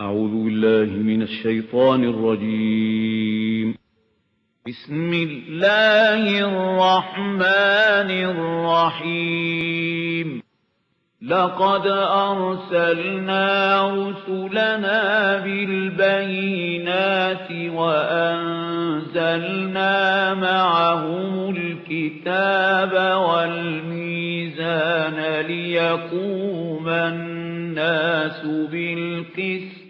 أعوذ بالله من الشيطان الرجيم. بسم الله الرحمن الرحيم. لقد أرسلنا رسلنا بالبينات وأنزلنا معهم الكتاب والميزان ليقوم الناس بالقسط.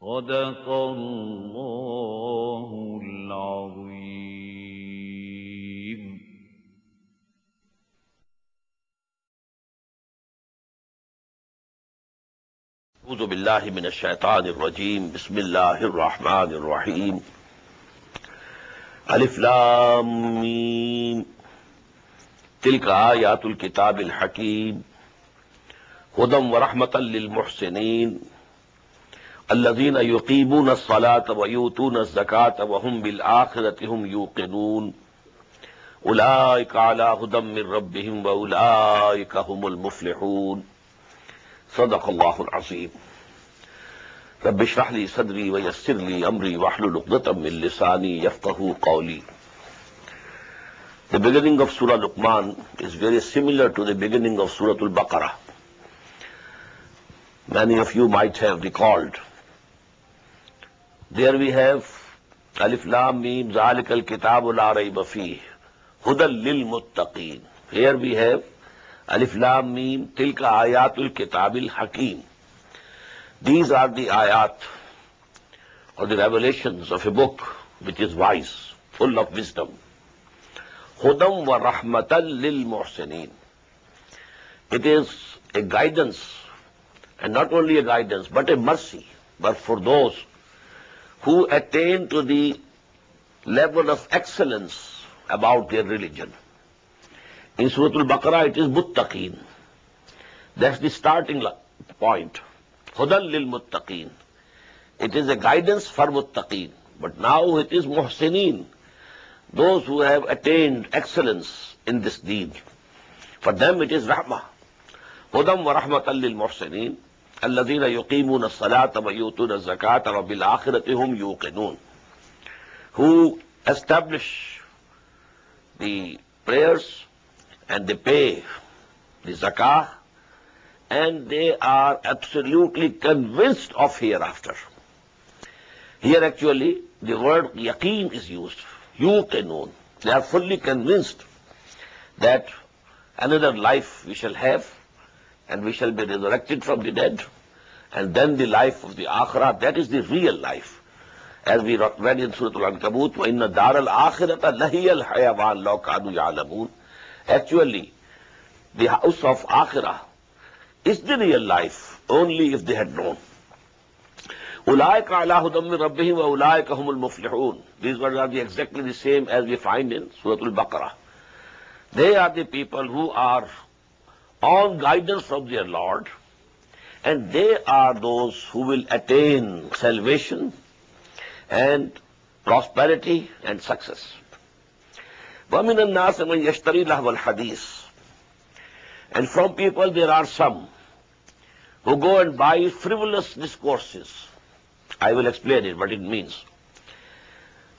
صدق الله العظيم. أعوذ بالله من الشيطان الرجيم. بسم الله الرحمن الرحيم. ألف لام ميم. تلك آيات الكتاب الحكيم هدى ورحمة للمحسنين الذين يقيمون الصلاة ويؤتون الزكاة وهم بالآخرة هم يوقنون أولئك على هدى من ربهم وأولئك هم المفلحون. صدق الله العظيم. رب اشرح لي صدري ويسر لي أمري واحلل عقدة من لساني يفقهوا قولي. The beginning of Surah Luqman is very similar to the beginning of Surah Al-Baqarah. Many of you might have recalled. There we have Alif Lam Mim Zalikal Kitabu La Rayba Fihi Hudan Lil Muttaqin. Here we have Alif Lam Mim Tilka Ayatul Kitabil Hakim. These are the ayat or the revelations of a book which is wise, full of wisdom. Hudam wa rahmatan lil muhsinin. It is a guidance, and not only a guidance, but a mercy, but for those who attain to the level of excellence about their religion. In Surah Al-Baqarah it is Muttaqeen. That's the starting point. Hudan lil Muttaqeen. It is a guidance for Muttaqeen. But now it is Muhsineen. Those who have attained excellence in this deed. For them it is Rahmah. Hudan wa rahmatan lil Muhsineen. الذين يقيمون الصلاة ويؤتون الزكاة وبالآخرة هم يوقنون. Who establish the prayers and they pay the zakah, and they are absolutely convinced of hereafter. Here actually the word yaqeen is used. Yuqinun. They are fully convinced that another life we shall have, and we shall be resurrected from the dead, and then the life of the akhirah, that is the real life. As we read in Surah Al-Ankabut, وَإِنَّ دَارَ الْآخِرَةَ لَهِيَ الْحَيَوَانُ لَوْ كَانُوا يَعْلَمُونَ. Actually, the house of akhirah is the real life, only if they had known. أُولَٰئِكَ عَلَىٰ هُدًى مِّن رَبِّهِمْ وَأُولَٰئِكَ هُمُ الْمُفْلِحُونَ. These words are exactly the same as we find in Surah Al-Baqarah. They are the people who are on guidance from their Lord, and they are those who will attain salvation and prosperity and success. وَمِنَ النَّاسِ مَنْ يَشْتَرِي لَهْوَ الْحَدِيثِ. And from people there are some who go and buy frivolous discourses. I will explain it, what it means.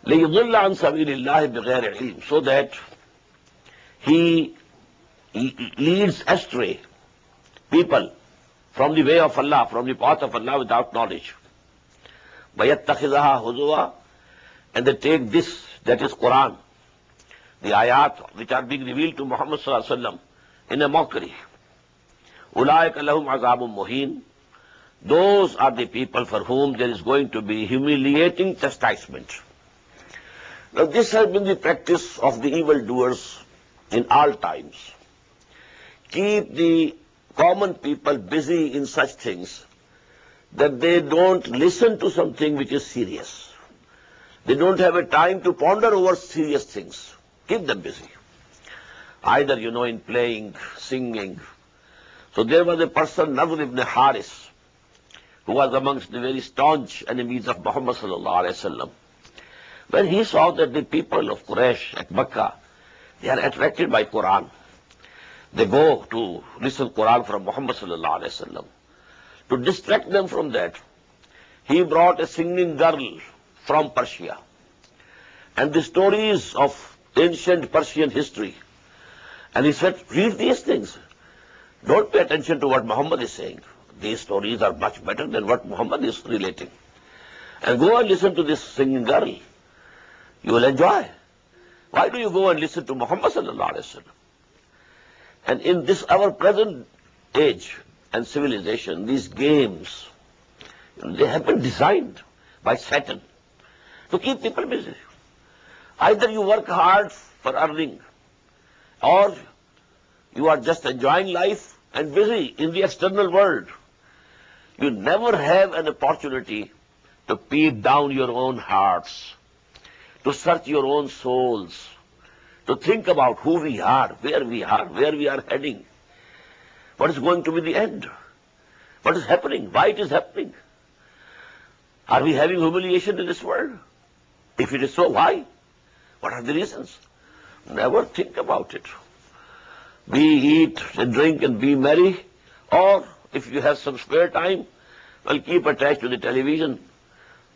لِيُضِلَّ عَنْ سَبِيلِ اللَّهِ بِغَيْرِ عِلْمٍ. So that he leads astray people from the way of Allah, from the path of Allah without knowledge. وَيَتَّخِذَهَا هُزُوًا. And they take this, that is Quraan, the ayat which are being revealed to Muhammad sallallahu alaihi wasallam, in a mockery. أُولَٰئِكَ لَهُمْ عَذَابٌ مُهِينٌ. Those are the people for whom there is going to be humiliating chastisement. Now this has been the practice of the evildoers in all times. Keep the common people busy in such things that they don't listen to something which is serious. They don't have a time to ponder over serious things. Keep them busy. Either, in playing, singing. So there was a person, Nadr ibn Haris, who was amongst the very staunch enemies of Muhammad sallallahu alaihi wasallam. When he saw that the people of Quraysh at Mecca, they are attracted by Quran. They go to listen Quran from Muhammad sallallahu alaihi wasallam. To distract them from that, he brought a singing girl from Persia. And the stories of ancient Persian history. And he said, read these things. Don't pay attention to what Muhammad is saying. These stories are much better than what Muhammad is relating. And go and listen to this singing girl. You will enjoy. Why do you go and listen to Muhammad sallallahu alaihi wasallam? And in this our present age and civilization, these games, they have been designed by Satan to keep people busy. Either you work hard for earning, or you are just enjoying life and busy in the external world. You never have an opportunity to peep down your own hearts, to search your own souls, to think about who we are, where we are heading, what is going to be the end, what is happening, why it is happening. Are we having humiliation in this world? If it is so, why? What are the reasons? Never think about it. We eat and drink and be merry, or if you have some spare time, well, keep attached to the television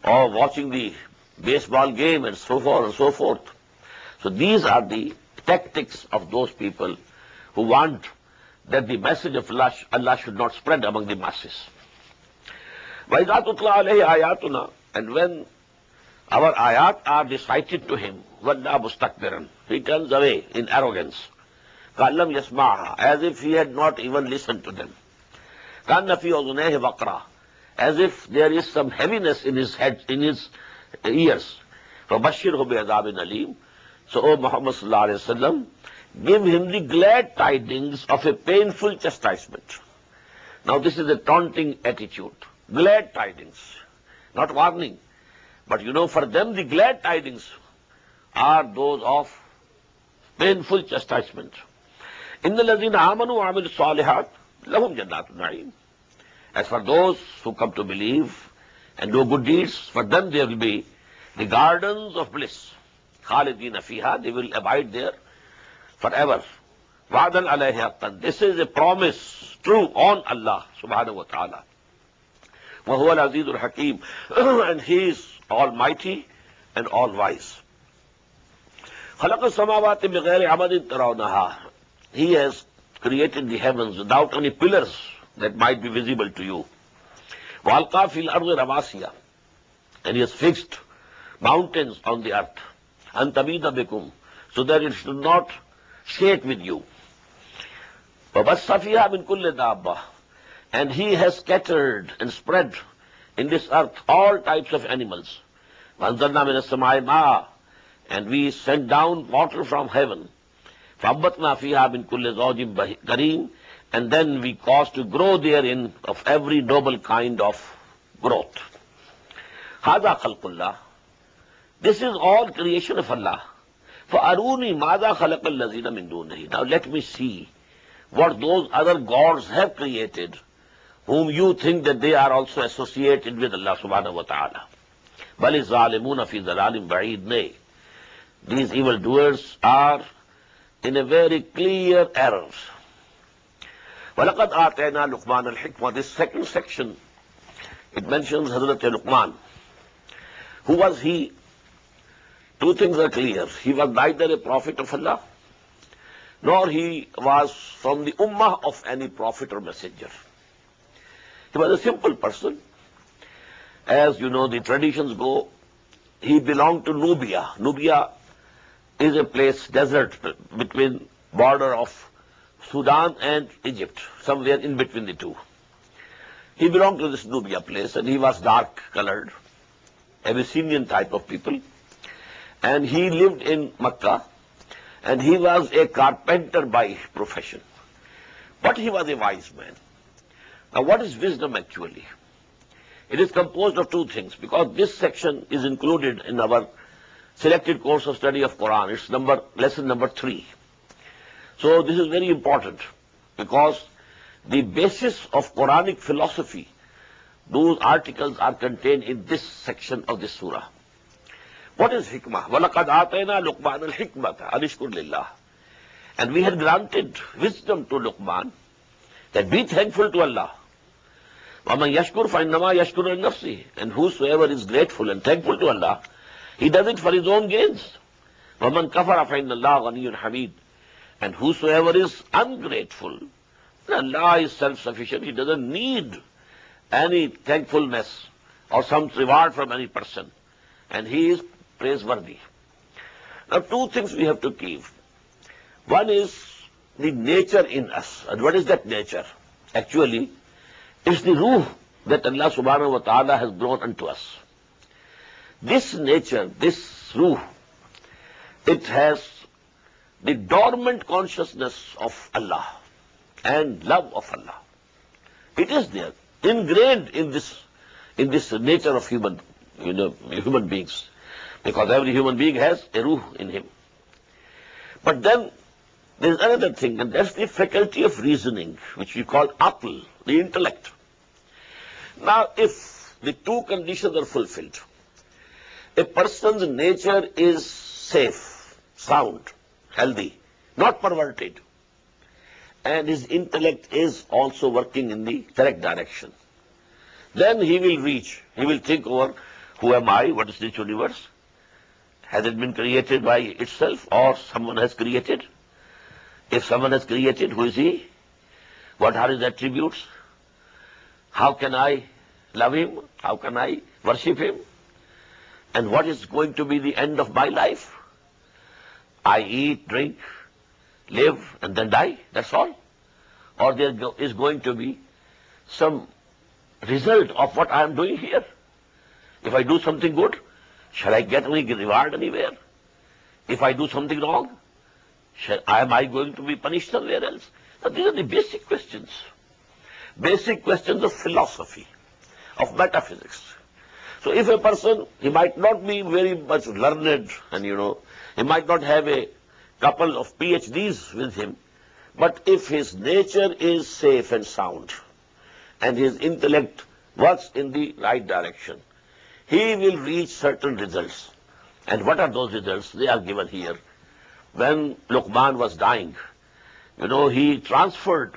or watching the baseball game and so forth and so forth. So these are the tactics of those people who want that the message of Allah should not spread among the masses. وَإِذَا تُتْلَى عَلَيْهِ آيَاتُنَا, and when our ayat are recited to him, وَلَّا مُسْتَكْبِرًا, he turns away in arrogance. كَأَلَّمْ يَسْمَعْهَا, as if he had not even listened to them. كَأَنَّ فِي أُذُنَيْهِ وَقْرًا, as if there is some heaviness in his head, in his ears. فَبَشِّرْهُ بِعَذَابٍ أَلِيمٍ. So, O Muhammad sallallahu alaihi wasallam, give him the glad tidings of a painful chastisement. Now this is a taunting attitude. Glad tidings, not warning. But you know, for them the glad tidings are those of painful chastisement. إِنَّ الَّذِينَ آمَنُوا وَعَمِلُوا الصَّالِحَاتِ لَهُمْ جَنَّاتُ النَّعِيمِ. As for those who come to believe and do good deeds, for them there will be the gardens of bliss. خَالِدِينَ فِيهَا, they will abide there forever. وَعْدًا عَلَيْهِ حَقًّا, this is a promise true on Allah subhanahu wa ta'ala. وَهُوَ الْعَزِيزُ الْحَكِيمُ, and He is almighty and all wise. خَلَقَ السَّمَاوَاتِ بِغَيْرِ عَمَدٍ تَرَوْنَهَا, He has created the heavens without any pillars that might be visible to you. وَأَلْقَى فِي الْأَرْضِ رَوَاسِيَ, and He has fixed mountains on the earth. أَن تَمِيدَ بِكُمْ, so that it should not shake with you. وَبَثَّ فِيهَا مِن كُلِّ دَابَّةٍ, and He has scattered and spread in this earth all types of animals. وَأَنزَلْنَا مِنَ السَّمَاءِ مَاءً, and we sent down water from heaven. فَأَنبَتْنَا فِيهَا مِن كُلِّ زَوْجٍ كَرِيمٍ, and then we caused to grow therein of every noble kind of growth. هَذَا خَلْقُ اللَّهِ, this is all creation of Allah. فَأَرُونِي مَاذَا خَلَقَ الَّذِينَ مِن دُونِهِ, now let me see what those other gods have created, whom you think that they are also associated with Allah subhanahu wa ta'ala. بَلِ الظَّالِمُونَ فِي ضَلَالٍ بَعِيدٍ, nay, these evildoers are in a very clear error. وَلَقَدْ آتَيْنَا لُقْمَانَ الْحِكْمَةَ, this second section, it mentions Hazrat Luqman. Who was he? Two things are clear. He was neither a prophet of Allah, nor he was from the ummah of any prophet or messenger. He was a simple person. As you know, the traditions go, he belonged to Nubia. Nubia is a place, desert, between border of Sudan and Egypt, somewhere in between the two. He belonged to this Nubia place, and he was dark-colored, Abyssinian type of people. And he lived in Makkah, and he was a carpenter by profession. But he was a wise man. Now, what is wisdom actually? It is composed of two things, because this section is included in our selected course of study of Quran. It's lesson number 3. So this is very important, because the basis of Quranic philosophy, those articles are contained in this section of this surah. What is hikmah? وَلَقَدْ آتَيْنَا لُقْمَانَ الْحِكْمَةَ أَنِ اشْكُرْ لِلَّهِ, and we had granted wisdom to Luqman, that be thankful to Allah. وَمَنْ يَشْكُرْ فَإِنَّمَا يَشْكُرُ لِنَفْسِهِ. And whosoever is grateful and thankful to Allah, he does it for his own gains. وَمَنْ كَفَرَ فَإِنَّ اللَّهَ غَنِيٌّ حَمِيدٌ. And whosoever is ungrateful, Allah is self-sufficient. He doesn't need any thankfulness or some reward from any person. And he is praiseworthy. Now, two things we have to keep. One is the nature in us. And what is that nature? Actually, it's the ruh that Allah subhanahu wa ta'ala has grown unto us. This nature, this ruh, it has the dormant consciousness of Allah and love of Allah. It is there, ingrained in this nature of human beings, because every human being has a ruh in him. But then there is another thing, and that's the faculty of reasoning, which we call aql, the intellect. Now, if the two conditions are fulfilled, a person's nature is safe, sound, healthy, not perverted, and his intellect is also working in the correct direction, then he will think over, who am I, what is this universe? Has it been created by itself or someone has created? If someone has created, who is he? What are his attributes? How can I love him? How can I worship him? And what is going to be the end of my life? I eat, drink, live, and then die, that's all? Or there is going to be some result of what I am doing here? If I do something good, shall I get any reward anywhere? If I do something wrong, am I going to be punished somewhere else? Now, these are the basic questions of philosophy, of metaphysics. So if a person, he might not be very much learned, and he might not have a couple of PhDs with him, but if his nature is safe and sound, and his intellect works in the right direction, he will reach certain results. And what are those results? They are given here. When Luqman was dying, he transferred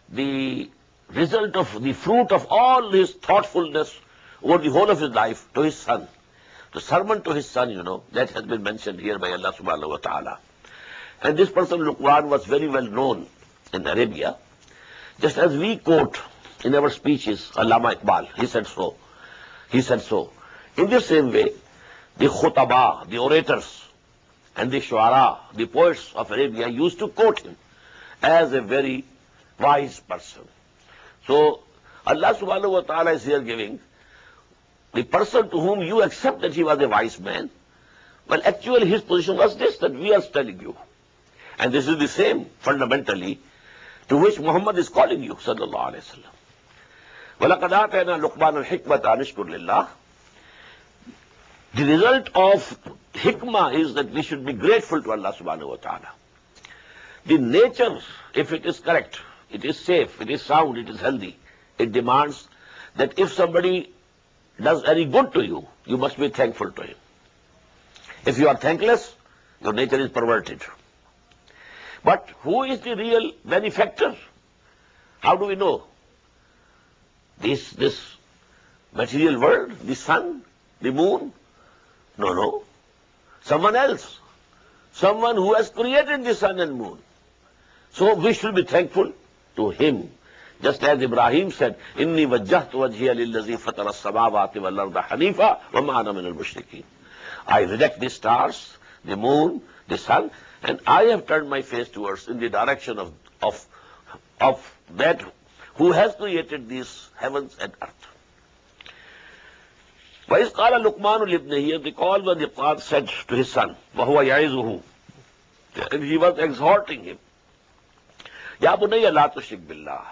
the result of the fruit of all his thoughtfulness over the whole of his life to his son. The sermon to his son, that has been mentioned here by Allah subhanahu wa ta'ala. And this person, Luqman, was very well known in Arabia. Just as we quote in our speeches, Allama Iqbal, he said so. He said so. In the same way, the khutaba, the orators, and the shuara, the poets of Arabia, used to quote him as a very wise person. So, Allah subhanahu wa ta'ala is here giving the person to whom you accept that he was a wise man. Well, actually his position was this, that we are telling you. And this is the same, fundamentally, to which Muhammad is calling you, sallallahu alayhi wa sallam. وَلَقَدْ آتَيْنَا لُقْمَانَ الْحِكْمَةَ أَنِ اشْكُرْ لِلَّهِ. The result of hikmah is that we should be grateful to Allah subhanahu wa ta'ala. The nature, if it is correct, it is safe, it is sound, it is healthy, it demands that if somebody does any good to you, you must be thankful to him. If you are thankless, your nature is perverted. But who is the real benefactor? How do we know? This material world, the sun, the moon? No. Someone else. Someone who has created the sun and moon. So we should be thankful to him. Just as Ibrahim said, Inni wajjahtu wajhiya lillazi fatara as-samawati wal arda hanifa wa ma ana min al-mushrikeen. I reject the stars, the moon, the sun, and I have turned my face towards in the direction of that who has created these heavens and earth. وَإِذْ قَالَ لُقْمَانُ لِابْنِهِ, recall when Luqman said to his son, وَهُوَ يَعِظُهُ, and he was exhorting him, يَا بُنَيَّ لَا تُشْرِكْ بِاللَّهِ.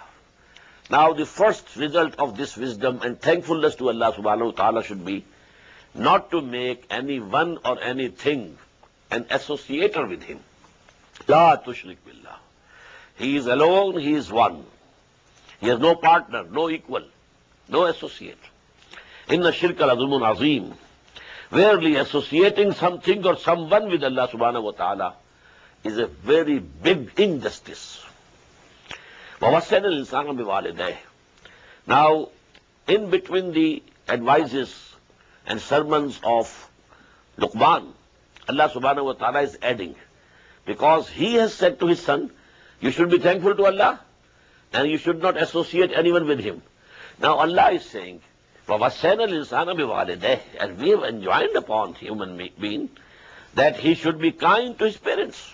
Now the first result of this wisdom and thankfulness to Allah subhanahu wa ta'ala should be not to make anyone or anything an associator with him. لَا تُشْرِكْ بِاللَّهِ. He is alone, he is one. He has no partner, no equal, no associate. Inna shirka la zulmun azim. Verily, associating something or someone with Allah subhanahu wa ta'ala is a very big injustice. وَوَصَّيْنَا الْإِنسَانَ بِوَالِدَيْهِ. Now, in between the advices and sermons of Luqman, Allah subhanahu wa ta'ala is adding, because he has said to his son, you should be thankful to Allah and you should not associate anyone with him. Now Allah is saying, وَوَصَّيْنَا الْإِنسَانَ بِوَالِدَيْهِ, and we have enjoined upon human being that he should be kind to his parents.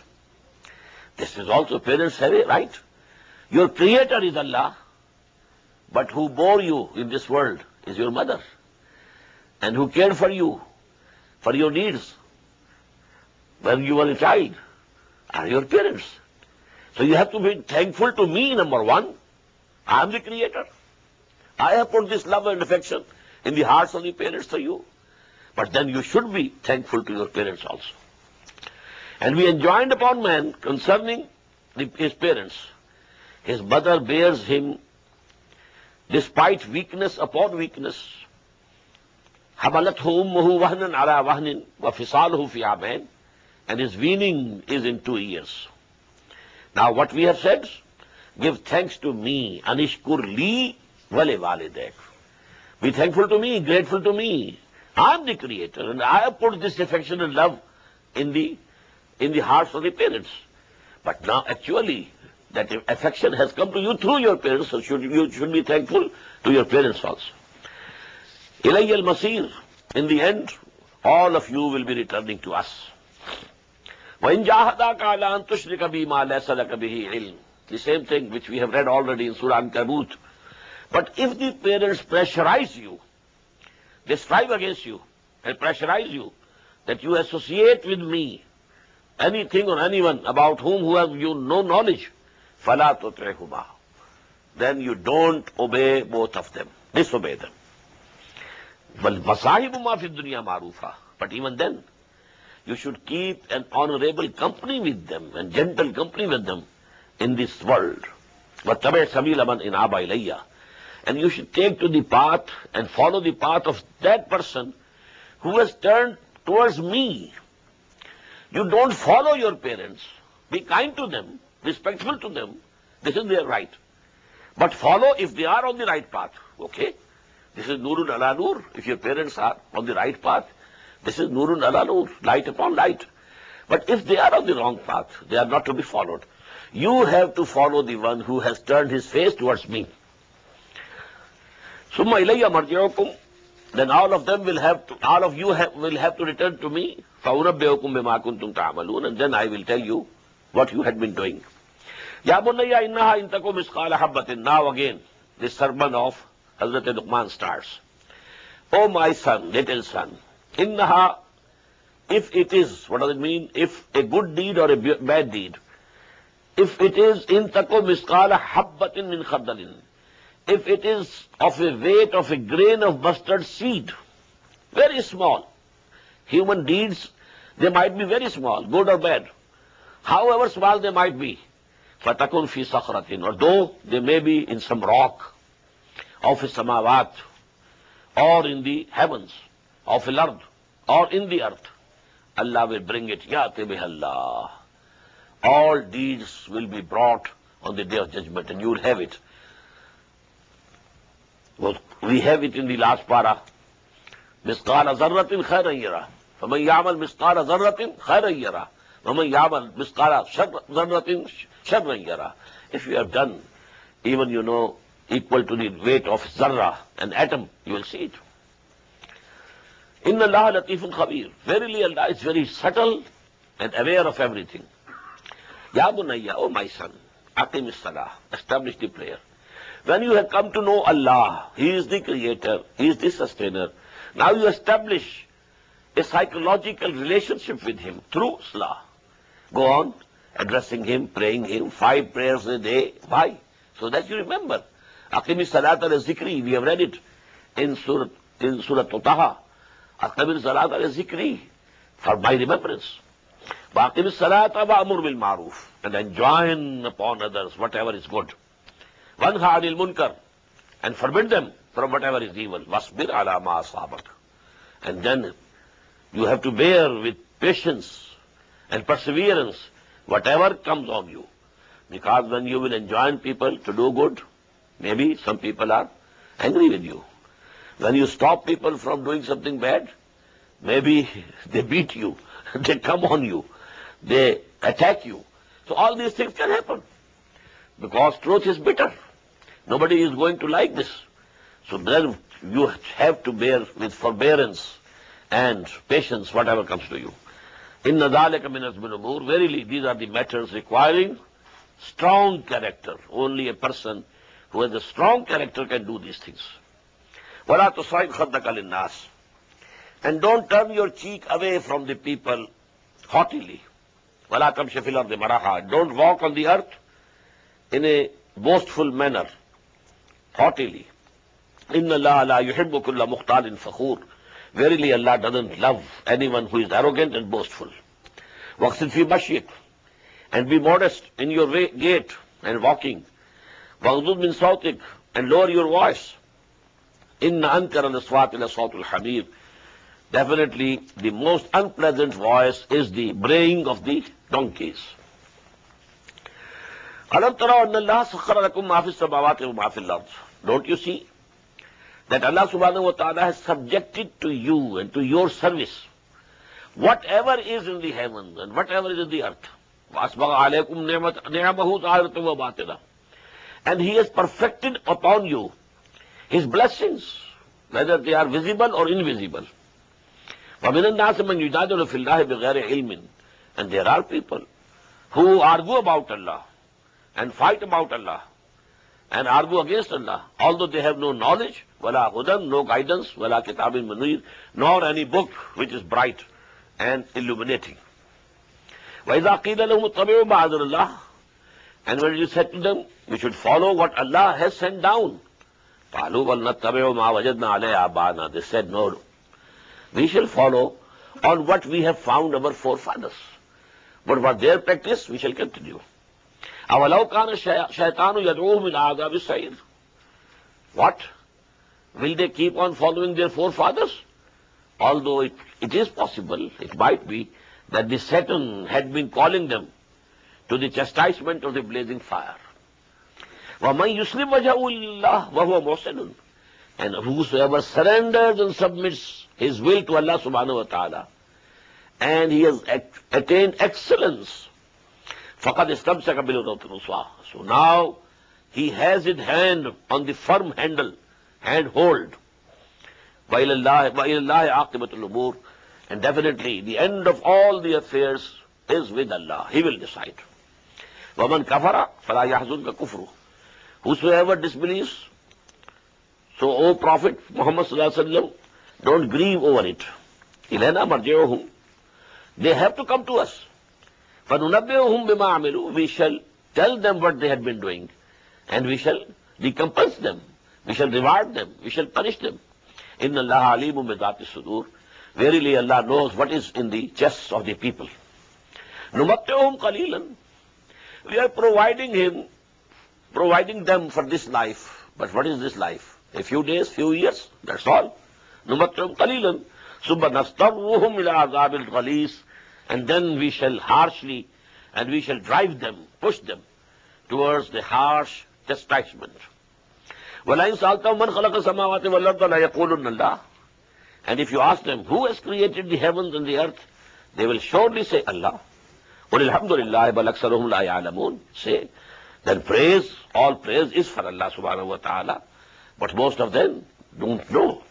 This is also, parents have a right. Your creator is Allah, but who bore you in this world is your mother, and who cared for you, for your needs when you were a child, are your parents. So you have to be thankful to me, number one. I am the creator. I have put this love and affection in the hearts of the parents for you. But then you should be thankful to your parents also. And we enjoined upon man concerning his parents. His mother bears him despite weakness upon weakness. حَمَلَتْهُ أُمُّهُ وَهْنًا عَلَى وَهْنٍ وَفِصَالُهُ فِي عَامَيْنِ, and his weaning is in 2 years. Now what we have said, give thanks to me, anishkur li wale walidek. Be thankful to me, grateful to me. I am the creator, and I have put this affection and love in the hearts of the parents. But now actually that affection has come to you through your parents, so you should be thankful to your parents also. Ilayya al-masir, in the end, all of you will be returning to us. وَإِنْ جَاهَدَاكَ عَلَىٰ أَن تُشْرِكَ بِي مَا لَيْسَ لَكَ بِهِ عِلْمٍ. The same thing which we have read already in Surah Ankabut. But if the parents pressurize you, they strive against you and pressurize you that you associate with me anything or anyone about who have you no knowledge, فَلَا تُطِعْهُمَا, then you don't obey both of them, disobey them. وَالْمَصَاحِبُ مَا فِي الدُّنْيَا مَعْرُوفًا, but even then you should keep an honorable company with them and gentle company with them in this world. وَاتَّبِعْ سَبِيلَ مَنْ إِنْ عَبَ إِلَيَّ, and you should take to the path and follow the path of that person who has turned towards me. You don't follow your parents. Be kind to them, respectful to them. This is their right. But follow if they are on the right path. Okay? This is Nurun ala Nur. If your parents are on the right path, this is Nurun ala Nur, light upon light. But if they are on the wrong path, they are not to be followed. You have to follow the one who has turned his face towards me. Summa ilayya marji'ukum, then all of you will have to return to me. فَأُنَبِّئُكُم بِمَا كُنتُمْ تَعْمَلُونَ, and then I will tell you what you had been doing. Ya bunayya innaha in takum misqala habbatin. Now again, this sermon of Hazrat Luqman starts. Oh my son, little son, innaha, if it is, what does it mean? If a good deed or a bad deed, if it is in takum misqala habbatin min khardalin, if it is of a weight of a grain of mustard seed, very small. Human deeds, they might be very small, good or bad. However small they might be. فَتَكُنْ فِي صَخْرَةٍ, or though they may be in some rock, or fi samawat, or in the heavens, or fil ard, or in the earth, Allah will bring it. Ya'ti biha Allah. All deeds will be brought on the day of judgment, and you will have it. Well, we have it in the last para. مِثْقَالَ ذَرَّةٍ خَيْرًا يَرَى فَمَنْ يَعْمَلْ مِثْقَالَ ذَرَّةٍ خَيْرًا يَرَى وَمَنْ يَعْمَلْ مِثْقَالَ ذَرَّةٍ شَرًّا يَرَى. If you have done even, equal to the weight of zarra, an atom, you will see it. Inna Allah latifun khabir. Verily Allah is very subtle and aware of everything. Ya bunayya, oh my son, aqim as-salah, establish the prayer. When you have come to know Allah, He is the creator, He is the sustainer, now you establish a psychological relationship with Him through salah. Go on addressing Him, praying Him, 5 prayers a day. Why? So that you remember. Aqimi salat al-zikri, we have read it in Surah Taha. Aqimi salat al-zikri, for my remembrance. Aqimi salat wa'amur bil ma'ruf, and enjoin upon others whatever is good. Wanha anil munkar, and forbid them from whatever is evil. Wasbir ala ma asabak. And then you have to bear with patience and perseverance whatever comes on you. Because when you will enjoin people to do good, maybe some people are angry with you. When you stop people from doing something bad, maybe they beat you, they come on you, they attack you. So all these things can happen. Because truth is bitter. Nobody is going to like this. So then you have to bear with forbearance and patience whatever comes to you. Inna dhalika min azmi al-umur. Verily, these are the matters requiring strong character. Only a person who has a strong character can do these things. وَلَا تُصَعِدْ خَدَّكَ لِلنَّاسِ. And don't turn your cheek away from the people haughtily. وَلَا تَمْشِ فِي الْأَرْضِ مَرَحًا. Don't walk on the earth in a boastful manner, haughtily. إِنَّ اللَّهَ لَا يُحِبُّ كُلَّ مُخْتَالٍ فَخُورٍ. Verily, Allah doesn't love anyone who is arrogant and boastful. وَاقْصِدْ فِي مَشْيِكَ. And be modest in your gait and walking. وَاغْضُضْ مِنْ صَوْتِكَ. And lower your voice. إِنَّ أَنْكَرَ الْأَصْوَاتِ لَصَوْتُ الْحَمِيرِ. Definitely, the most unpleasant voice is the braying of the donkeys. أَلَمْ تَرَوْا أَنَّ اللَّهَ سَخَّرَ لَكُم مَّا فِي السَّمَاوَاتِ وَمَا فِي الْأَرْضِ. Don't you see that Allah subhanahu wa ta'ala has subjected to you and to your service whatever is in the heavens and whatever is in the earth. وَأَسْبَغَ عَلَيْكُمْ نِعْمَهُ ظَاهِرَةً وَبَاطِنَةً. And He has perfected upon you His blessings, whether they are visible or invisible. وَمِنَ النَّاسِ مَنْ يُجَادِلُ فِي اللَّهِ بِغَيْرِ عِلْمٍ. And there are people who argue about Allah and fight about Allah and argue against Allah, although they have no knowledge, wala hudan, no guidance, wala kitabin munir, nor any book which is bright and illuminating. وَإِذَا قِيلَ لَهُمُ اتَّبِعُوا مَا أَنزَلَ اللَّهُ. And when you said to them, we should follow what Allah has sent down, قَالُوا بَلْ نَتَّبِعُوا مَا وَجَدْنَا عَلَيْهِ آبَاءَنَا. They said, no, we shall follow on what we have found our forefathers. But what their practice, we shall continue. أَوَلَوْ كَانَ الشَّيْطَانُ يَدْعُوهُمْ إِلَىٰ عَذَابِ السَّعِيرِ. What? Will they keep on following their forefathers? Although it is possible, it might be, that the Satan had been calling them to the chastisement of the blazing fire. وَمَنْ يُسْلِمْ وَجْهَهُ لِلَّهِ وَهُوَ مُحْسِنٌ. And whosoever surrenders and submits his will to Allah subhanahu wa ta'ala, and he has attained excellence, فَقَدْ اسْتَمْسَكَ بِالْعُرْوَةِ الْوُثْقَىٰ. So now he has his hand on the firm handhold. وَإِلَى اللَّهِ عَاقِبَةُ الْأُمُورِ. And definitely the end of all the affairs is with Allah. He will decide. وَمَنْ كَفَرَ فَلَا يَحْزُنْكَ كُفْرُهُ. Whosoever disbelieves, so O Prophet Muhammad sallallahu alaihi wasallam, don't grieve over it. إِلَيْنَا مَرْجِعُهُمْ. They have to come to us. فَنُنَبِّئُهُمْ بِمَا عَمِلُوا. We shall tell them what they had been doing, and we shall recompense them. We shall reward them. We shall punish them. إِنَّ اللَّهَ عَلِيمٌ بِذَاتِ الصُّدُورِ. Verily Allah knows what is in the chests of the people. نُمَتِّعُهُمْ قَلِيلًا. We are providing them for this life. But what is this life? A few days, few years, that's all. نُمَتِّعُهُمْ قَلِيلًا ثُمَّ نَضْطَرُّهُمْ إِلَىٰ عَذَابِ الْغَلِيظِ. And then we shall harshly, and we shall drive them, push them towards the harsh chastisement. وَلَئِنْ سَأَلْتَهُمْ مَنْ خَلَقَ السَّمَاوَاتِ وَالْأَرْضَ لَيَقُولُنَّ اللَّهُ. And if you ask them, who has created the heavens and the earth, they will surely say, Allah. قُلِ الْحَمْدُ لِلَّهِ بَلْ أَكْثَرُهُمْ لَا يَعْلَمُونَ. Say, then all praise is for Allah subhanahu wa ta'ala, but most of them don't know.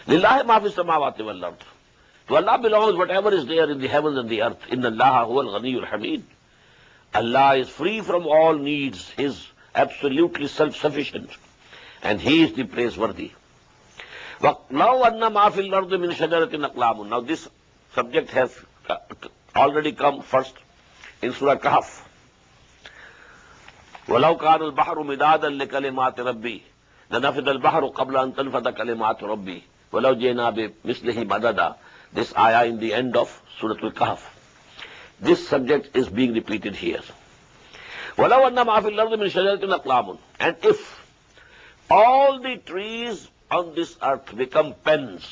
لِلَّهِ مَا فِي السَّمَاوَاتِ وَالْأَرْضِ. To Allah belongs whatever is there in the heavens and the earth. إِنَّ اللَّهَ هُوَ الْغَنِيُّ الْحَمِيدُ. Allah is free from all needs. He is absolutely self-sufficient, and He is the praiseworthy. وَلَوْ أَنَّ مَا فِي الْأَرْضِ مِنْ شَجَرَةٍ أَقْلَامٌ. Now this subject has already come first in Surah Kahf. وَلَوْ كَانَ الْبَحْرُ مِدَادًا لِكَلِمَاتِ رَبِّي لَنَفِدَ الْبَحْرُ قَبْلَ أَن تَنْفَدَ كَلِمَاتُ رَبِّي وَلَوْ جِئْنَا بِمِثْلِهِ مَدَدًا. This ayah in the end of Surah Al-Kahf. This subject is being repeated here. وَلَوْ أَنَّ مَا فِي الْأَرْضِ مِنْ شَجَرَةٍ أَقْلَامٌ. And if all the trees on this earth become pens,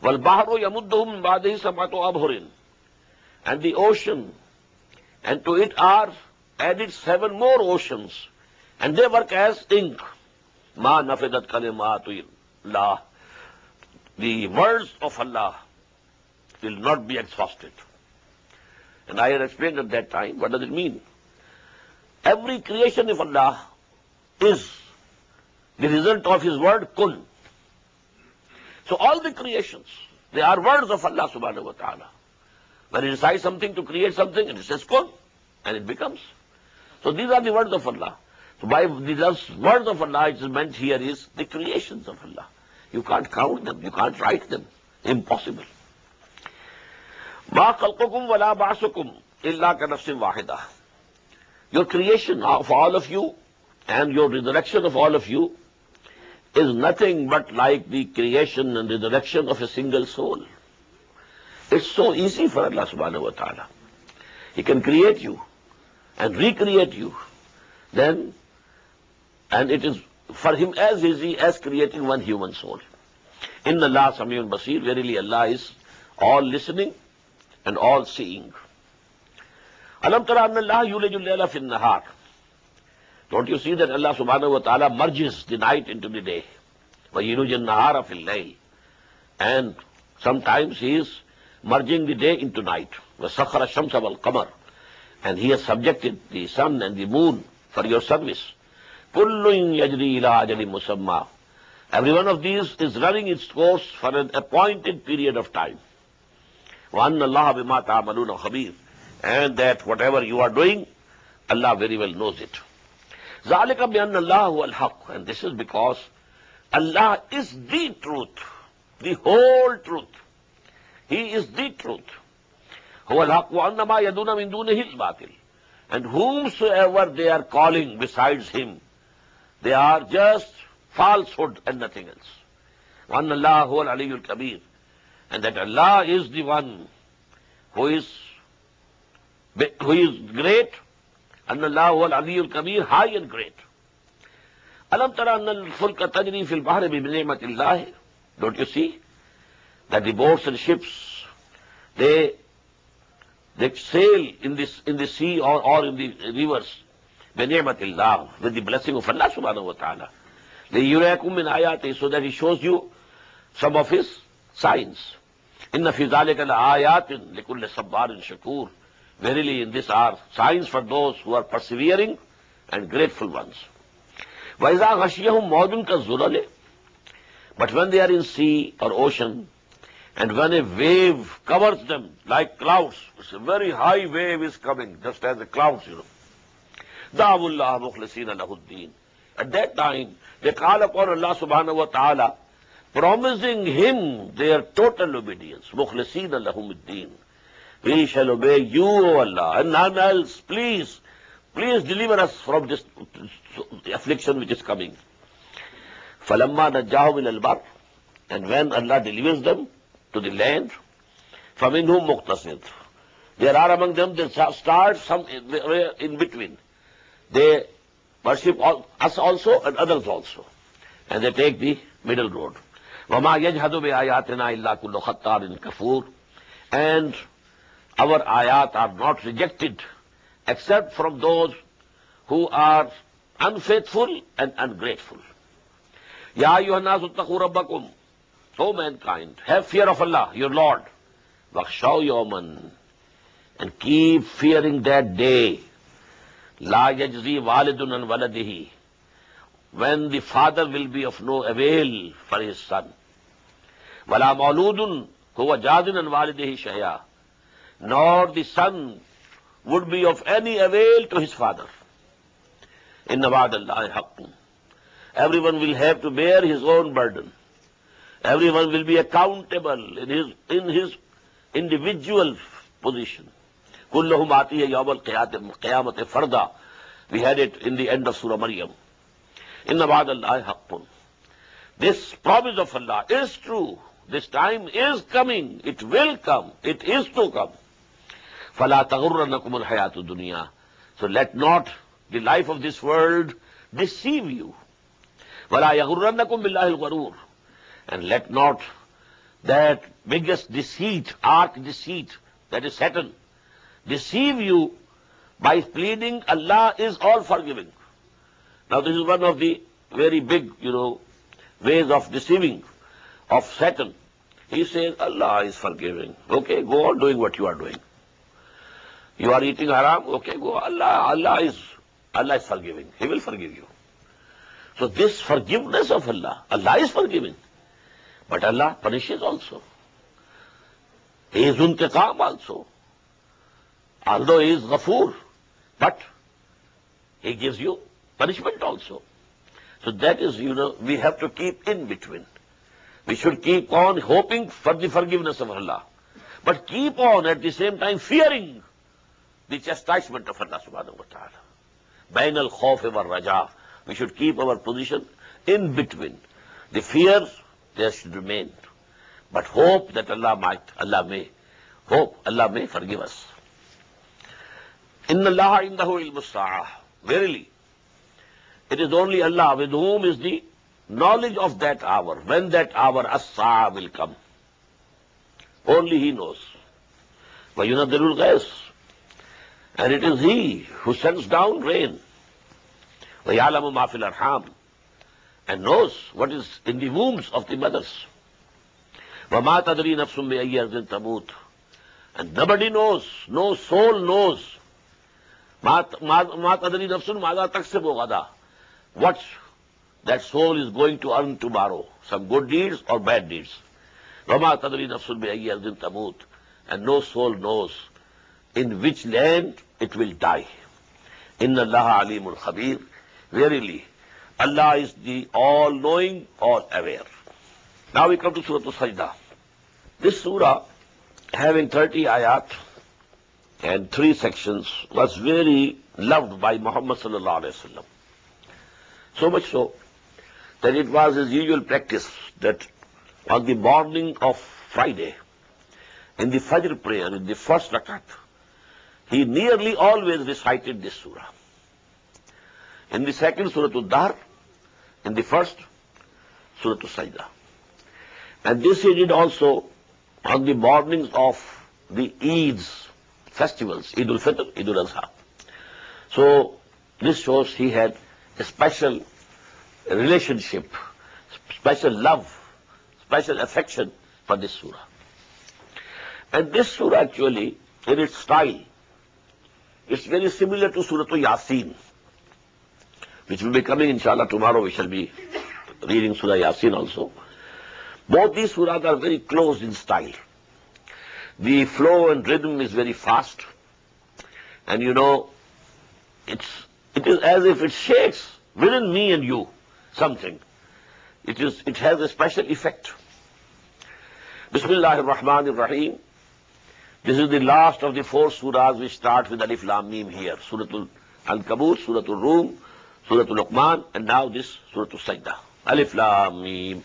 وَالْبَحْرُ يَمُدُّهُ مِنْ بَعْدِهِ سَبْعَةُ أَبْحُرٍ. And the ocean, and to it are added 7 more oceans, and they work as ink. مَا نَفِدَتْ كَلِمَاتُ Allah, the words of Allah will not be exhausted. And I had explained at that time, what does it mean? Every creation of Allah is the result of His word, kun. So all the creations, they are words of Allah subhanahu wa ta'ala. When He decides something to create something, it says kun, and it becomes. So these are the words of Allah. So by these words of Allah, it is meant here is the creations of Allah. You can't count them, you can't write them. Impossible. Ma khalqukum wala ba'sukum illa ka nafsin wahida. Your creation of all of you and your resurrection of all of you is nothing but like the creation and resurrection of a single soul. It's so easy for Allah subhanahu wa ta'ala. He can create you and recreate you. Then, and it is for Him as easy as creating one human soul. Inna Allah Samiyun Basir, verily Allah is all listening and all seeing. Alam tara anna Allah yulijul layla fin nahar. Don't you see that Allah subhanahu wa ta'ala merges the night into the day? Wa yulijul nahara fil layl. And sometimes He is merging the day into night. Wa sakhara shamsa wal qamar. And He has subjected the sun and the moon for your service. Kullun yajri ila ajalin musamma. Every one of these is running its course for an appointed period of time. Wa anna Allah bima ta'amaluna khabir. And that whatever you are doing, Allah very well knows it. ذَلِكَ بِأَنَّ اللَّهُ هُوَ الْحَقُّ. And this is because Allah is the truth, the whole truth. He is the truth. هُوَ الْحَقُّ وَأَنَّ مَا يَدُونَ مِن دُونِهِ الْبَاطِلِ. And whomsoever they are calling besides Him, they are just falsehood and nothing else. وَأَنَّ اللَّهَ هُوَ الْعَلِيُّ الْكَبِيرُ. And that Allah is the one who is great. أن الله هو العلي الكبير, high and great. ألم ترى أن الفلك تجري في البحر بنعمة الله. Don't you see that the boats and ships they sail in the sea or in the rivers بنعمة الله, with the blessing of Allah subhanahu wa ta'ala. ليريكم من آياته, so that He shows you some of His signs. إن في ذلك لآيات لكل صبار شكور. Verily, in this are signs for those who are persevering and grateful ones. وَإِذَا غَشِيَهُمْ مَوْجٌ كَالظُّلَلِ. But when they are in sea or ocean, and when a wave covers them like clouds, it's a very high wave is coming, just as the clouds, دَعَوُا اللَّهَ مُخْلِصِينَ لَهُ الدِّينَ. At that time, they call upon Allah subhanahu wa ta'ala, promising Him their total obedience. مُخْلِصِينَ لَهُمُ الدِّينَ. We shall obey you, O Allah, and none else. Please deliver us from this affliction which is coming. فَلَمَّا نَجَّاهُمْ إِلَى الْبَرِّ. And when Allah delivers them to the land, فَمِنْهُمْ مُقْتَصِدٌ. There are among them that start some in between. They worship us also and others also. And they take the middle road. وَمَا يَجْهَدُ بِآيَاتِنَا إِلَّا كُلُّ خَطَّارٍ كَفُورٍ. And our ayat are not rejected except from those who are unfaithful and ungrateful. Ya ayyuhan nasu ittaqu rabbakum. O mankind, have fear of Allah, your Lord. Wakhshaw yawman. And keep fearing that day. La yajzi walidun an waladihi. When the father will be of no avail for his son. Wala mawludun huwa jazin an walidihi shay'a. Nor the son would be of any avail to his father. Inna wa'dallahi haqqun. Everyone will have to bear his own burden. Everyone will be accountable in his individual position. Kullahum atiyya yawm al-qiyamati farda. We had it in the end of Surah Maryam. Inna wa'dallahi haqqun. This promise of Allah is true. This time is coming. It will come. It is to come. فَلَا تَغُرَّنَّكُمُ الْحَيَاةُ الدُّنْيَا. So let not the life of this world deceive you. وَلَا يَغُرَّنَّكُمْ بِاللَّهِ الْغَرُورُ. And let not that biggest deceit, arch deceit, that is Satan, deceive you by pleading Allah is all forgiving. Now this is one of the very big, ways of deceiving of Satan. He says, Allah is forgiving. Okay, go on doing what you are doing. You are eating haram, okay, go. Allah is forgiving. He will forgive you. So this forgiveness of Allah is forgiving. But Allah punishes also. He is Untiqam also. Although He is Ghafoor, but He gives you punishment also. So that is, we have to keep in between. We should keep on hoping for the forgiveness of Allah, but keep on at the same time fearing the chastisement of Allah subhanahu wa ta'ala. Bayanul khawf wal raja. We should keep our position in between. The fear, there should remain. But hope that Allah may forgive us. Inna Allah indahu ilmus sa'ah. Verily, it is only Allah with whom is the knowledge of that hour, when that hour as-sa'ah will come. Only He knows. وَيُنَزِّلُ الْغَيْثَ. And it is He who sends down rain. وَيَعْلَمُ مَا فِي الْأَرْحَامِ. And knows what is in the wombs of the mothers. وَمَا تَدْرِي نَفْسٌ بِأَيِّ أَرْضٍ تَمُوتُ. And nobody knows, no soul knows. مَا تَدْرِي نَفْسٌ مَاذَا تَكْسِبُ غَدًا. What that soul is going to earn tomorrow, some good deeds or bad deeds. وَمَا تَدْرِي نَفْسٌ بِأَيِّ أَرْضٍ تَمُوتُ. And no soul knows in which land it will die. Inna Allah alimul khabir. Verily, Allah is the all-knowing, all-aware. Now we come to Surah Al-Sajdah. This surah, having 30 ayat and 3 sections, was very loved by Muhammad sallallahu alaihi wasallam. So much so that it was his usual practice that on the morning of Friday, in the Fajr prayer, in the first rakat, he nearly always recited this surah. In the second, Surah Al-Dahr. In the first, Surah Al-Sajdah. And this he did also on the mornings of the Eid's festivals, Eid al-Fitr, Eid al-Adha. So this shows he had a special relationship, special love, special affection for this surah. And this surah actually, in its style, it's very similar to Surah Yasin, which will be coming, inshallah. Tomorrow we shall be reading Surah Yasin also. Both these surahs are very close in style. The flow and rhythm is very fast. And it is as if it shakes within me and you something. It has a special effect. Bismillahir Rahmanir Rahim. This is the last of the 4 surahs which start with Alif Lam Mim here. Surah Al-Kabut, Surah Al-Rum, Surah Al-Luqman, and now this Surah Al-Sajdah. Alif Lam Mim.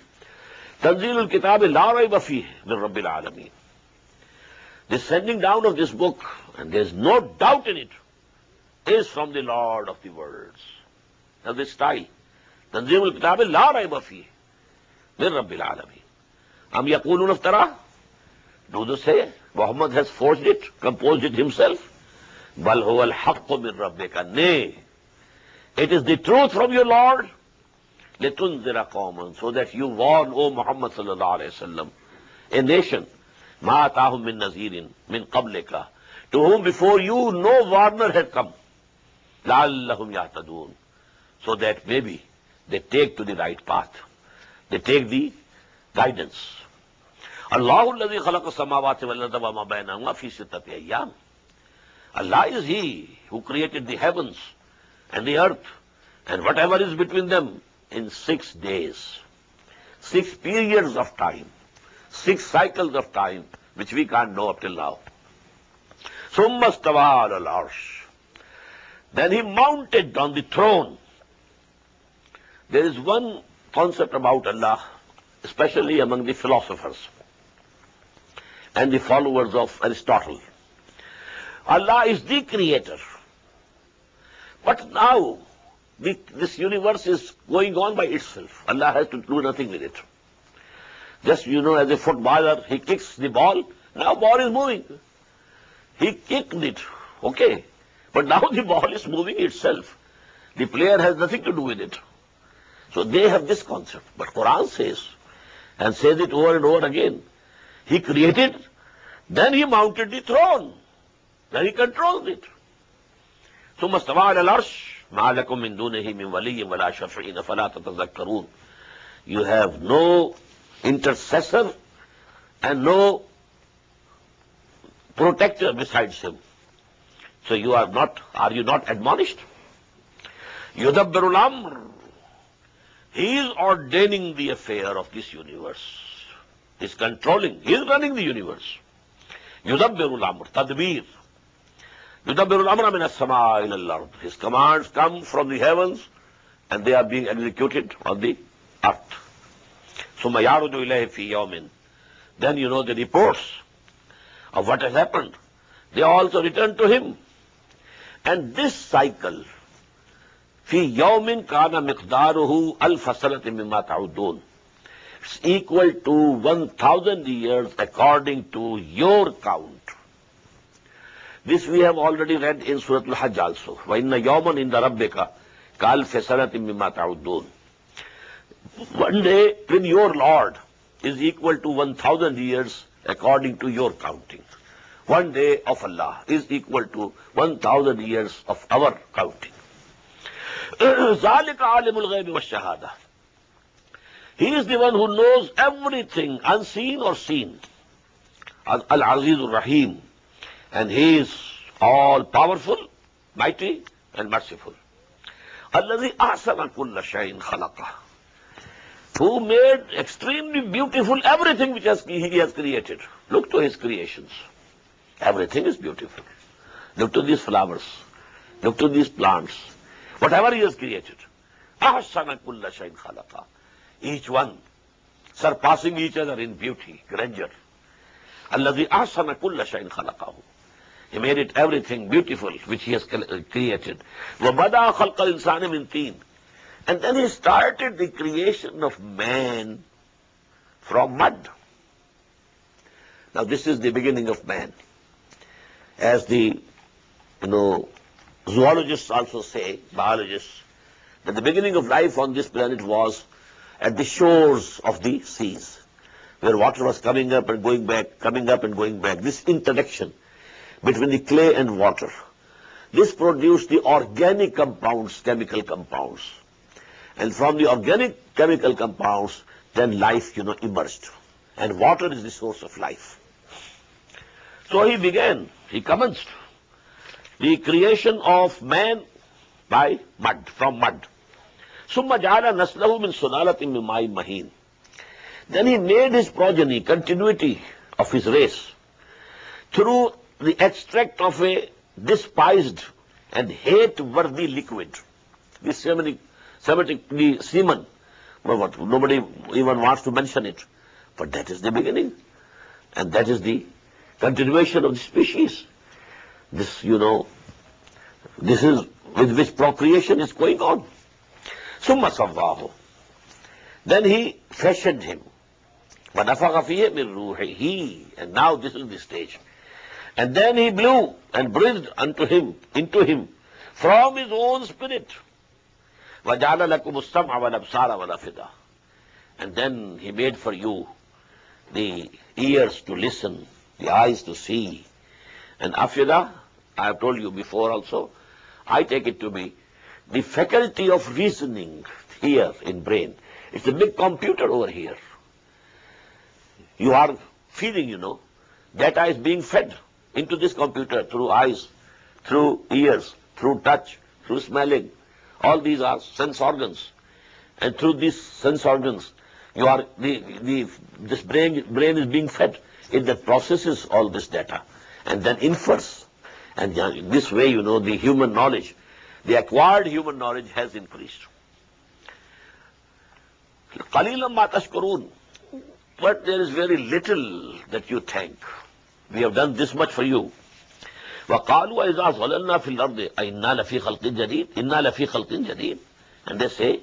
Tanzeem-e-islami.He min Rabbil Alameen. The sending down of this book, and there is no doubt in it, is from the Lord of the worlds. Now this style. Tanzeem-e-islami.He min Rabbil Alameen. Am yaqulun iftara? Do they say Muhammad has forged it, composed it himself? Bal huwa al-haqqu min rabbika. Nay, it is the truth from your Lord. لِتُنذِرَ قَوْمًا. So that you warn, O Muhammad sallallahu alayhi wa sallam, a nation, مَا أَتَاهُم مِّن نَذِيرٍ مِّن قَبْلِكَ, to whom before you no warner had come. لَعَلَّهُمْ يَهْتَدُونَ. So that maybe they take to the right path. They take the guidance. اللَّهُ الَّذِي خَلَقَ السَّمَاوَاتِ وَالْأَرْضَ وَمَا بَيْنَهُمَا فِي سِتَّةِ أَيَّامٍ. Allah is He who created the heavens and the earth and whatever is between them in 6 days. 6 periods of time. 6 cycles of time which we can't know up till now. ثُمَّ اسْتَوَىٰ عَلَى الْعَرْشِ. Then He mounted on the throne. There is one concept about Allah, especially among the philosophers and the followers of Aristotle. Allah is the creator. But now, this universe is going on by itself. Allah has to do nothing with it. Just, as a footballer, he kicks the ball, now ball is moving. He kicked it, okay. But now the ball is moving itself. The player has nothing to do with it. So they have this concept. But Quran says, and says it over and over again, He created, then He mounted the throne, then He controls it. ثم استوى على العرش ما لكم من دونه من ولي ولا شفيع فلا تتذكرون. You have no intercessor and no protector besides Him. So are you not admonished? يدبر الأمر. He is ordaining the affair of this universe. He is controlling. He is running the universe. يدبر الأمر. تدبير. يدبر الأمر من السماء إلى الأرض. His commands come from the heavens and they are being executed on the earth. ثم يعرض إليه في يوم. Then you know the reports of what has happened. They also return to Him. And this cycle, في يوم كان مقداره ألف سنة مما تعدون. It's equal to 1,000 years according to your count. This we have already read in Surah Al-Hajj also. وَإِنَّ يَوْمًا إِنَّ رَبِّكَ كَأَلْفِ سَنَةٍ مِمَّا تَعُدُّونَ. One day with your Lord is equal to 1,000 years according to your counting. One day of Allah is equal to 1,000 years of our counting. ذَلِكَ عَالِمُ الْغَيْبِ وَالشَّهَادَةِ. He is the one who knows everything, unseen or seen. Al-Aziz al-Rahim. And He is all powerful, mighty, and merciful. الَّذِي أَحْسَنَ كُلَّ شَيْءٍ خَلَقَهُ. Who made extremely beautiful everything which He has created. Look to His creations. Everything is beautiful. Look to these flowers. Look to these plants. Whatever He has created. أَحْسَنَ كُلَّ شَيْءٍ خَلَقَهُ. Each one surpassing each other in beauty, grandeur. الَّذِي أَحْسَنَ كُلَّ شَيْءٍ خَلَقَهُ. He made it everything beautiful which He has created. وَبَدَأَ خَلْقَ الْإِنسَانِ مِنْ طِينٍ. And then He started the creation of man from mud. Now this is the beginning of man. As the zoologists also say, biologists, that the beginning of life on this planet was at the shores of the seas, where water was coming up and going back, coming up and going back. This interaction between the clay and water, this produced the organic compounds, chemical compounds. And from the organic chemical compounds, then life, emerged. And water is the source of life. So he commenced the creation of man by mud, from mud. ثُمَّ جَعَلَ نَسْلَهُ مِنْ سُلَالَةٍ مِنْ مَاءٍ مَهِينٍ. Then He made His progeny, continuity of His race, through the extract of a despised and hate-worthy liquid. This Semitic semen, nobody even wants to mention it. But that is the beginning. And that is the continuation of the species. This, this is with which procreation is going on. ثُمَّ صَوَّاهُ. Then He fashioned him. وَنَفَخَ فِيهِ مِنْ رُوحِهِ. And now this is the stage. And then He blew and breathed into him from His own spirit. وَجَعَلَ لَكُمُ السَّمْعَ وَالْأَبْصَارَ وَالْأَفْئِدَةَ. And then He made for you the ears to listen, the eyes to see. And afida, I have told you before also, I take it to be the faculty of reasoning here in brain. It's a big computer over here. You are feeding, data is being fed into this computer through eyes, through ears, through touch, through smelling. All these are sense organs. And through these sense organs, this brain is being fed. It processes all this data and then infers. And in this way, the human knowledge, the acquired human knowledge has increased. قَلِيلًا مَا تَشْكُرُونَ. But there is very little that you thank. We have done this much for you. وَقَالُوا إِذَا ظَلَلْنَا فِي الْأَرْضِ أَإِنَّا لَفِي خَلْقٍ جَدِيدٍ إِنَّا لَفِي خَلْقٍ جَدِيدٍ. And they say,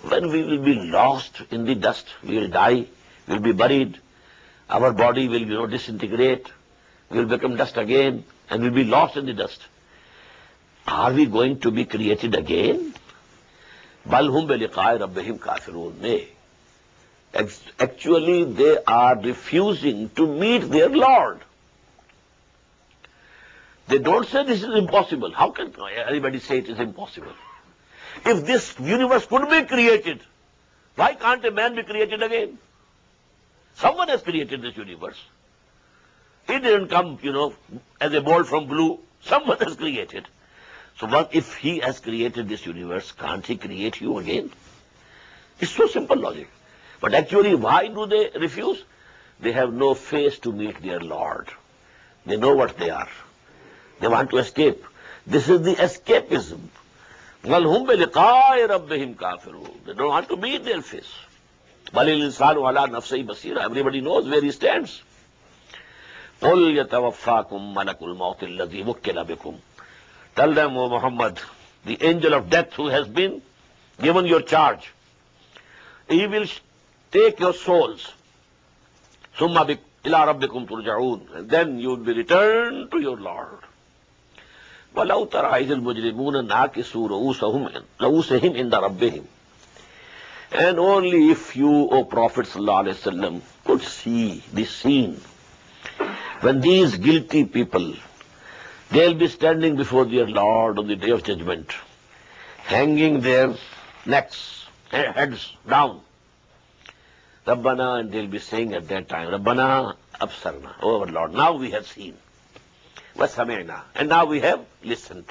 when we will be lost in the dust, we will die, we will be buried, our body will, disintegrate, we will become dust again, and we will be lost in the dust. Are we going to be created again? Bal hum bi liqa'i rabbihim kafirun. Nay, actually they are refusing to meet their Lord. They don't say this is impossible. How can anybody say it is impossible? If this universe could be created, why can't a man be created again? Someone has created this universe. He didn't come, as a bolt from blue. Someone has created. So what if he has created this universe, can't he create you again? It's so simple logic. But actually, why do they refuse? They have no face to meet their Lord. They know what they are. They want to escape. This is the escapism. وَالْهُمْ بِلِقَاءِ رَبِّهِمْ كَافِرُونَ. They don't want to meet their face. بَلِ الْإِنسَانُ عَلَى نَفْسِهِ بَصِيرًا. Everybody knows where he stands. قُلْ يَتَوَفَّاكُمْ مَلَكُ الْمَوْتِ الَّذِي وُكِّلَ بِكُمْ. Tell them, O Muhammad, the angel of death who has been given your charge, he will take your souls. ثُمَّ إِلَىٰ رَبِّكُمْ تُرْجَعُونَ. And then you will be returned to your Lord. وَلَوْ تَرَى إِذِ الْمُجْرِمُونَ نَاكِسُوا رُءُوسَهِمْ عِنْدَ رَبِّهِمْ. And only if you, O Prophet ﷺ, could see this scene, when these guilty people, they'll be standing before their Lord on the Day of Judgment, hanging their necks, heads down. Rabbana, and they'll be saying at that time, Rabbana absarna, O our Lord, now we have seen. Wasami'na, and now we have listened.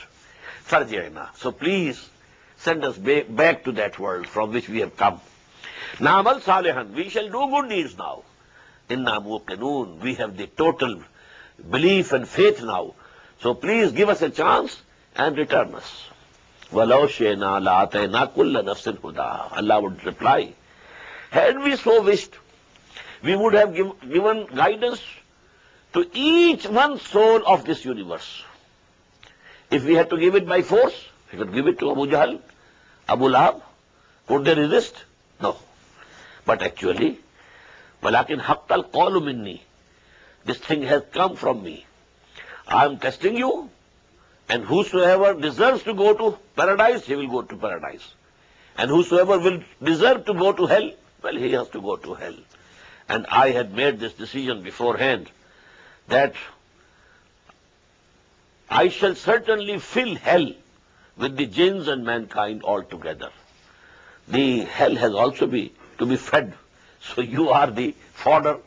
Farji'na, so please send us back to that world from which we have come. Na'amal salihan, we shall do good deeds now. Inna muqinun, we have the total belief and faith now. So please give us a chance and return us. وَلَوْ شِئْنَا لَآتَيْنَا كُلَّ نَفْسٍ هُدَاهَا. Allah would reply, had we so wished, we would have given guidance to each one soul of this universe. If we had to give it by force, we could give it to Abu Jahl, Abu Lahab. Could they resist? No. But actually, وَلَكِنْ حَقَّ الْقَوْلُ مِنِّي. This thing has come from me. I am testing you, and whosoever deserves to go to paradise, he will go to paradise. And whosoever will deserve to go to hell, well, he has to go to hell. And I had made this decision beforehand, that I shall certainly fill hell with the jinns and mankind altogether. The hell has also to be fed. So you are the fodder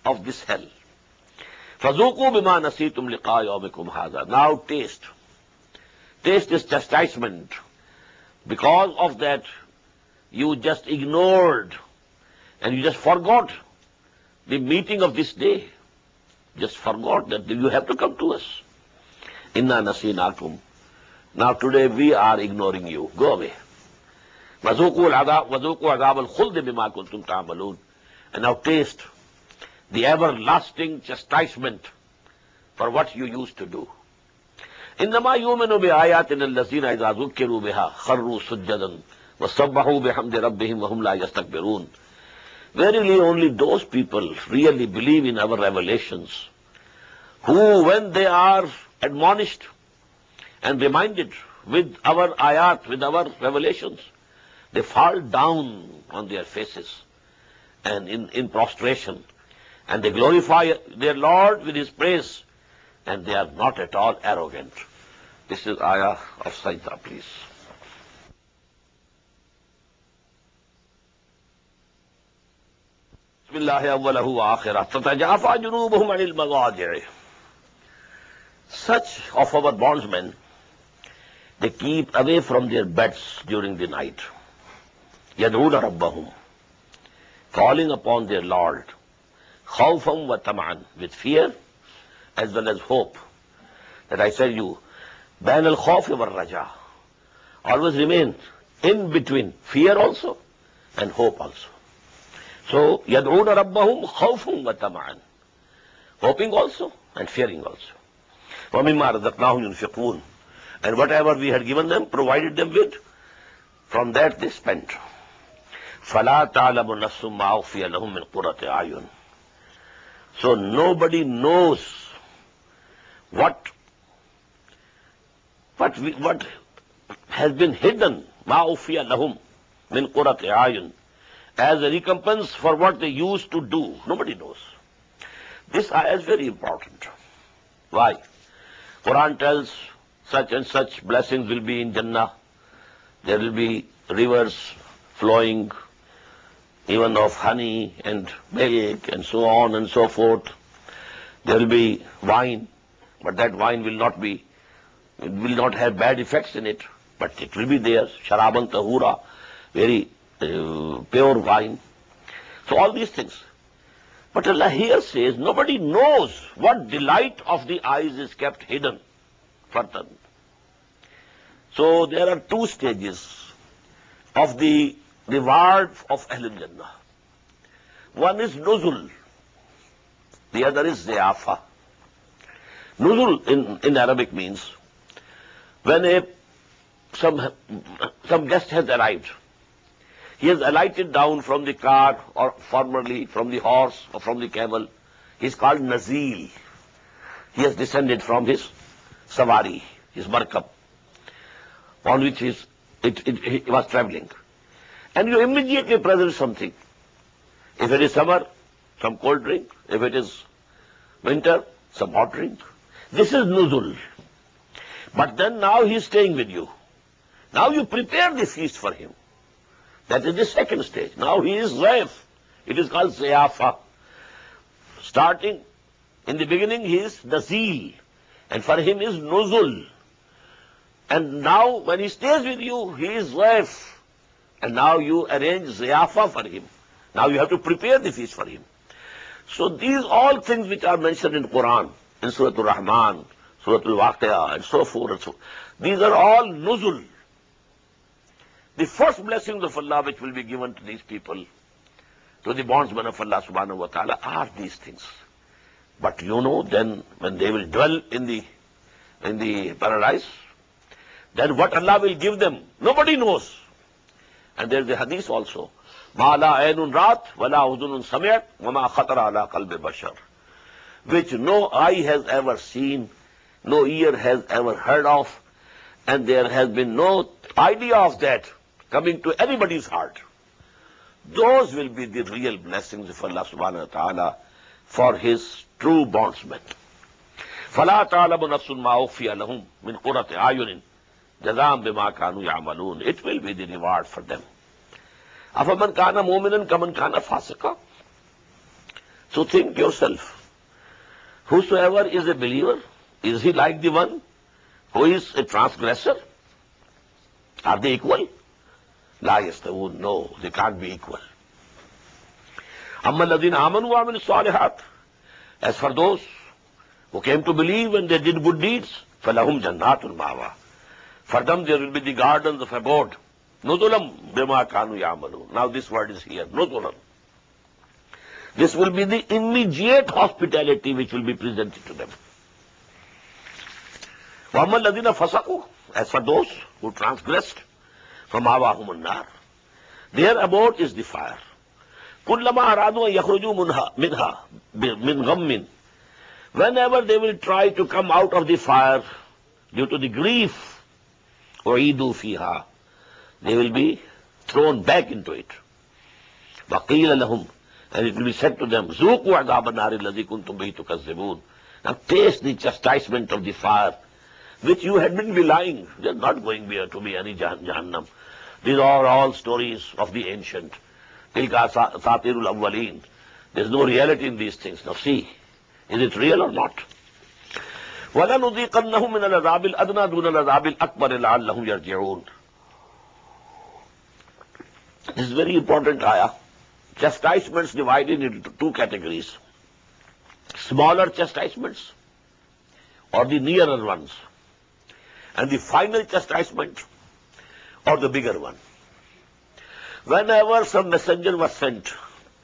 of this hell. فَذُوقُوا بِمَا نَسِيتُمْ لِقَاءَ يَوْمِكُمْ هَذَا. Now taste. Taste is chastisement. Because of that, you just ignored and you just forgot the meeting of this day. Just forgot that you have to come to us. Inna nasinakum. Now today we are ignoring you. Go away. وَذُوقُوا عَذَابَ الْخُلْدِ بِمَا كُنْتُمْ تَعْمَلُونَ. And now taste the everlasting chastisement for what you used to do. إِنَّمَا يُؤْمِنُ بِآيَاتِنَا الَّذِينَ إِذَا ذُكِّرُوا بِهَا خَرُّوا سُجَّدًا وَسَبَّحُوا بِحَمْدِ رَبِّهِمْ وَهُمْ لَا يَسْتَكْبِرُونَ. Verily only those people really believe in our revelations, who when they are admonished and reminded with our ayat, with our revelations, they fall down on their faces and in prostration, and they glorify their Lord with His praise, and they are not at all arrogant. This is ayah of Sajda, please. Bismillahi awwalahu wa akhirah. Tatajafa junubuhum anil madaji'i. Such of our bondsmen, they keep away from their beds during the night. Yad'una rabbahum, calling upon their Lord, khawfan wa tam'an, with fear as well as hope. That I tell you, bayanul khawfi wal raja, always remain in between fear also and hope also. So, yad'una rabbahum khawfan wa tam'an, hoping also and fearing also. Wa mimma razaqnahum yunfiqun, and whatever we had given them, provided them with, from that they spent. فَلَا تَعْلَمُ نَفْسٌ مَا أُخْفِيَ لَهُم مِّن قُرَّةِ أَعْيُنٍ. So nobody knows what has been hidden, مَا أُخْفِيَ لَهُم, min qurrati a'yun, as a recompense for what they used to do. Nobody knows. This ayah is very important. Why? Quran tells such and such blessings will be in Jannah. There will be rivers flowing, even of honey and milk and so on and so forth. There will be wine, but that wine will not have bad effects in it, but it will be there. Sharaban tahura, very pure wine. So all these things. But Allah here says nobody knows what delight of the eyes is kept hidden for them. So there are two stages of the reward of Ahlul Jannah. One is nuzul, the other is ziyafa. Nuzul in Arabic means when some guest has arrived. He has alighted down from the car, or formerly from the horse or from the camel. He is called Nazil. He has descended from his savari, his markab, on which he was traveling. And you immediately present something. If it is summer, some cold drink. If it is winter, some hot drink. This is nuzul. But then now he is staying with you. Now you prepare the feast for him. That is the second stage. Now he is zaif. It is called ziyafa. Starting in the beginning, he is nazil, and for him is nuzul. And now when he stays with you, he is zaif. And now you arrange ziyafa for him. Now you have to prepare the feast for him. So these all things which are mentioned in Quran, in Surah Al-Rahman, Surah Al-Waqi'ah, and so forth, these are all nuzul. The first blessings of Allah which will be given to these people, to the bondsmen of Allah subhanahu wa ta'ala, are these things. But you know, then when they will dwell in the paradise, then what Allah will give them, nobody knows. And there is a hadith also, مَا لَا عَيْنٌ رَاتْ وَلَا أُذُنٌ سَمِعَتْ وَمَا خَطَرَ عَلَىٰ قَلْبِ بَشَرٍ, which no eye has ever seen, no ear has ever heard of, and there has been no idea of that coming to anybody's heart. Those will be the real blessings of Allah subhanahu wa ta'ala for his true bondsmen. فَلَا تَعْلَمُ نَفْسٌ مَا أُخْفِيَ لَهُمْ مِنْ قُرَّةِ أَعْيُنٍ جَزَاءً بِمَا كَانُوا يَعْمَلُونَ. It will be the reward for them. أَفَمَنْ كَانَ مُؤْمِنًا كَمَنْ كَانَ فَاسِقًا. So think yourself, whosoever is a believer, is he like the one who is a transgressor? Are they equal? La yastawun, no, they can't be equal. Amma alladhina amanu wa amilus salihat. As for those who came to believe and they did good deeds, falahum jannatul ma'wa. For them there will be the gardens of abode. Nuzulam bima kanu ya'malun. Now this word is here, nuzulam. This will be the immediate hospitality which will be presented to them. Wa amma alladhina fasaqu. As for those who transgressed, فَمَاوَاهُمُ النَّارِ, their abode is the fire. كُلَّمَا أَرَادُوا أَن يَخْرُجُوا مِنْهَا مِنْ غَمٍّ, whenever they will try to come out of the fire due to the grief, أُعِيدُوا فِيهَا, they will be thrown back into it. وَقِيلَ لَهُمْ, and it will be said to them, ذُوقُوا عَذَابَ النَّارِ الَّذِي كُنْتُمْ بِهِ تُكَذِّبُونَ. Now taste the chastisement of the fire which you had been belying. There is not going to be any Jahannam. These are all stories of the ancient. Tilka Satirul Awwaleen. There is no reality in these things. Now see, is it real or not? وَلَنُذِيقَنَّهُمْ مِنَ الْعَذَابِ الْأَدْنَىٰ دُونَ الْعَذَابِ الْأَكْبَرِ لَعَلَّهُمْ يَرْجِعُونَ. This is very important ayah. Chastisements divided into two categories. Smaller chastisements or the nearer ones. And the final chastisement or the bigger one. Whenever some messenger was sent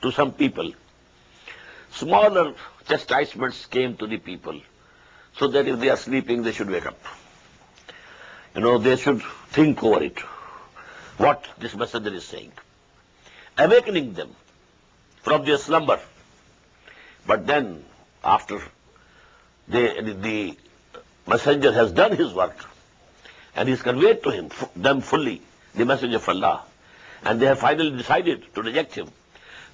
to some people, smaller chastisements came to the people, so that if they are sleeping, they should wake up. They should think over it, what this messenger is saying, awakening them from their slumber. But then, after the messenger has done his work, and he's conveyed to them fully the message of Allah, and they have finally decided to reject him.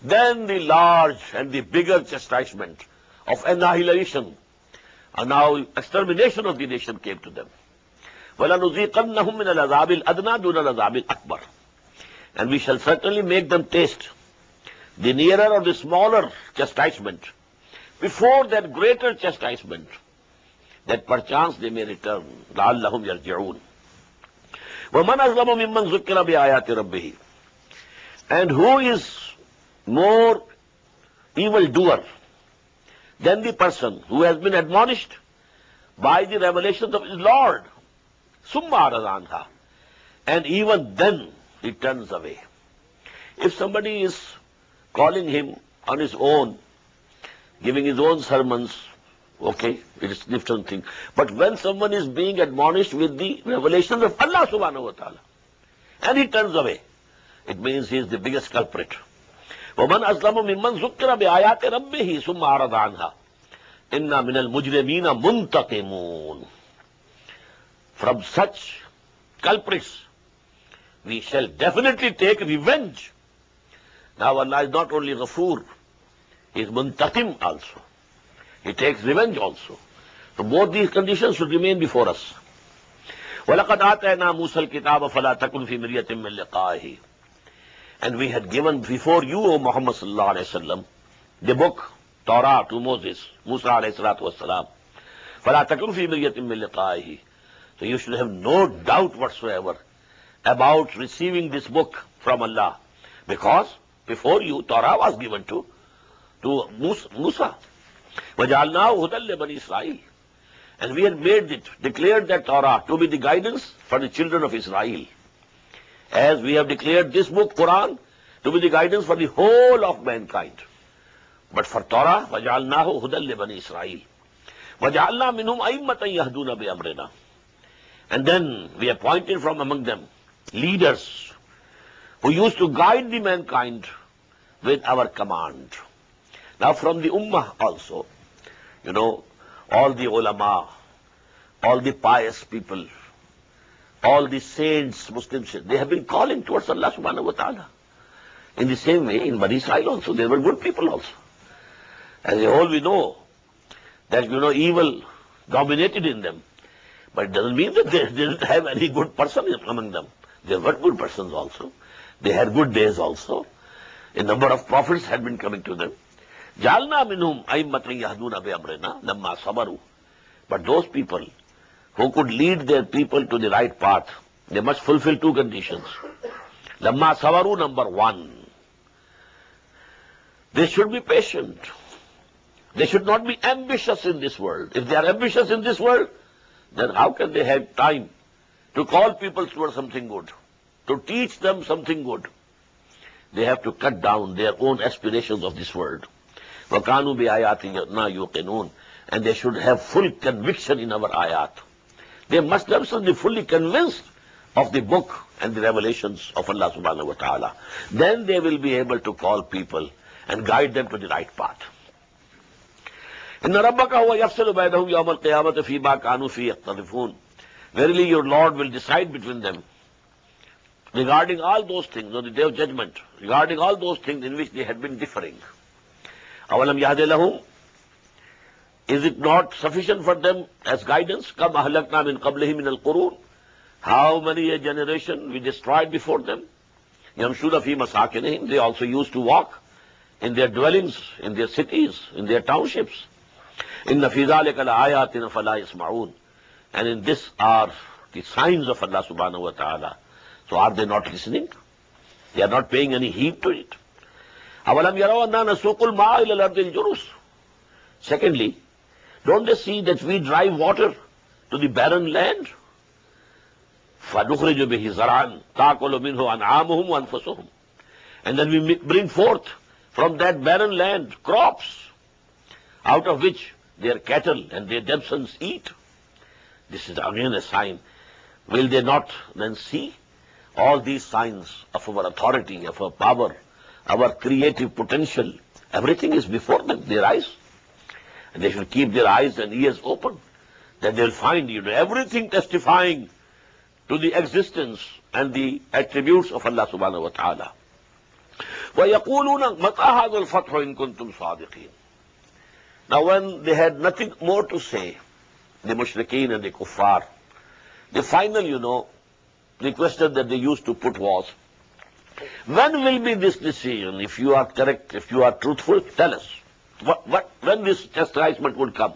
Then the large and the bigger chastisement of annihilation, and now extermination of the nation came to them. وَلَنُذِيقَنَّهُم مِّنَ الْعَذَابِ الْأَدْنَىٰ دُونَ الْعَذَابِ الْأَكْبَرِ. And we shall certainly make them taste the nearer or the smaller chastisement before that greater chastisement, that perchance they may return. لَعَلَّهُمْ يَرْجِعُونَ. وَمَنْ أَظْلَمُ مِمَّنْ ذُكِّرَ بِآيَاتِ رَبِّهِ. And who is more evildoer than the person who has been admonished by the revelations of his Lord? ثُمَّ أَعْرَضَ عَنْهَا. And even then he turns away. If somebody is calling him on his own, giving his own sermons, okay, it is a different thing. But when someone is being admonished with the revelations of Allah subhanahu wa ta'ala, and he turns away, it means he is the biggest culprit. وَمَنْ أَظْلَمُ مِمَّنْ ذُكِّرَ بِآيَاتِ رَبِّهِ ثُمَّ أَعْرَضَ عَنْهَا إِنَّا مِنَ الْمُجْرِمِينَ مُنْتَقِمُونَ. From such culprits we shall definitely take revenge. Now Allah is not only Ghafoor, He is Muntaqim also. He takes revenge also. So both these conditions should remain before us. وَلَقَدْ آتَيْنَا مُوسَى الْكِتَابَ فَلَا تَكُنْ فِي مِرْيَةٍ مِّن لِقَائِهِ. And we had given before you, O Muhammad sallallahu alayhi wa sallam, the book, Torah, to Moses, Musa alayhi salatu wassalam. فَلَا تَكُنْ فِي مِرْيَةٍ مِّن لِقَائِهِ. So you should have no doubt whatsoever about receiving this book from Allah, because before you, Torah was given to Musa. وَجَعَلْنَاهُ هُدًى لِبَنِي إِسْرَائِيلَ. And we had made it, declared that Torah to be the guidance for the children of Israel. As we have declared this book, Quran, to be the guidance for the whole of mankind. But for Torah, وَجَعَلْنَاهُ هُدًى لِبَنِي إِسْرَائِيلَ وَجَعَلْنَا مِنْهُمْ أَئِمَّةً يَهْدُونَ بِأَمْرِنَا. And then we appointed from among them leaders who used to guide the mankind with our command. Now from the Ummah also, all the ulama, all the pious people, all the saints, Muslims, they have been calling towards Allah subhanahu wa ta'ala. In the same way, in Bani Israel also, there were good people also. As a whole, we know that, evil dominated in them. But it doesn't mean that they didn't have any good person among them. There were good persons also. They had good days also. A number of prophets had been coming to them. جَعَلْنَا مِنْهُمْ أَئِمَّةً يَهْدُونَ بِأَمْرِنَا لَمَّا صَبَرُوا. But those people who could lead their people to the right path, they must fulfill two conditions. لَمَّا صَبَرُوا, number one, they should be patient. They should not be ambitious in this world. If they are ambitious in this world, then how can they have time to call people towards something good, to teach them something good? They have to cut down their own aspirations of this world. وَكَانُوا بِآيَاتِنَا يُوقِنُونَ. And they should have full conviction in our ayat. They must themselves be fully convinced of the book and the revelations of Allah subhanahu wa ta'ala. Then they will be able to call people and guide them to the right path. إِنَّ رَبَّكَ هُوَ يَفْصِلُ بَيْنَهُمْ يَوْمَ الْقِيَامَةِ فِي مَا كَانُوا فِيهِ يَخْتَلِفُونَ. Verily your Lord will decide between them regarding all those things on the day of judgment, regarding all those things in which they had been differing. أَوَلَمْ يَهْدِ لَهُمْ. Is it not sufficient for them as guidance? كَمْ أَهْلَكْنَا مِنْ قَبْلِهِ مِنَ الْقُرُونِ. How many a generation we destroyed before them? يَمْشُونَ فِي مَسَاكِنِهِمْ. They also used to walk in their dwellings, in their cities, in their townships. إِنَّ فِي ذَلِكَ لَآيَاتٍ فَلَا يَسْمَعُونَ. And in this are the signs of Allah subhanahu wa ta'ala. So are they not listening? They are not paying any heed to it. أَوَلَمْ يَرَوْا أَنَّا نَسُوقُ الْمَاءَ إِلَى الْأَرْضِ الْجُرُزِ. Secondly, don't they see that we drive water to the barren land? فَنُخْرِجُ بِهِ زَرْعًا تَأْكُلُ مِنْهُ أَنْعَامُهُمْ وَأَنْفُسُهُمْ. And then we bring forth from that barren land crops, out of which their cattle and their themselves eat. This is again a sign. Will they not then see all these signs of our authority, of our power, our creative potential? Everything is before them, their eyes. And they should keep their eyes and ears open. Then they'll find, everything testifying to the existence and the attributes of Allah subhanahu wa ta'ala. وَيَقُولُونَ مَتَى هَذَا الْفَتْحُ إِن كُنتُمْ صَادِقِينَ. Now when they had nothing more to say, the mushrikeen and the kuffar, the final, the question that they used to put was, when will be this decision? If you are correct, if you are truthful, tell us. When this chastisement would come?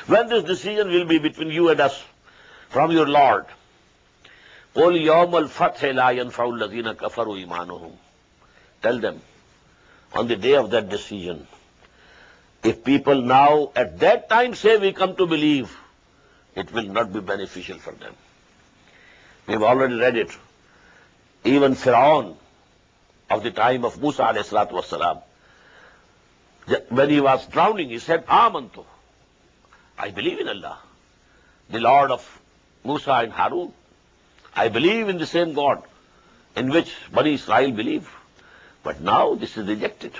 When this decision will be between you and us from your Lord? قُلْ يَوْمَ الْفَتْحِ لَا يَنْفَعُ الَّذِينَ كَفَرُوا إِيمَانُهُمْ. Tell them, on the day of that decision, if people now at that time say we come to believe, it will not be beneficial for them. We've already read it. Even Fir'aun of the time of Musa alayhi salatu wasalam, when he was drowning, he said, Amantu, I believe in Allah, the Lord of Musa and Harun. I believe in the same God in which Bani Israel believe. But now this is rejected.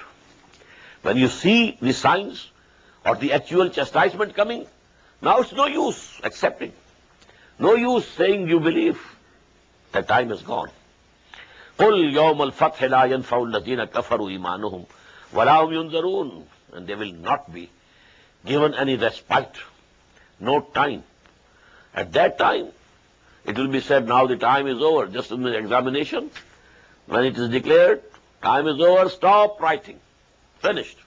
When you see the signs or the actual chastisement coming, now it's no use accepting. No use saying you believe. That time is gone. قُلْ يَوْمَ الْفَتْحِ لَا يَنْفَعُ الَّذِينَ كَفَرُوا إِيمَانُهُمْ وَلَا هُمْ يُنْظَرُونَ. And they will not be given any respite, no time. At that time, it will be said, now the time is over. Just in the examination, when it is declared, time is over, stop writing. Finished.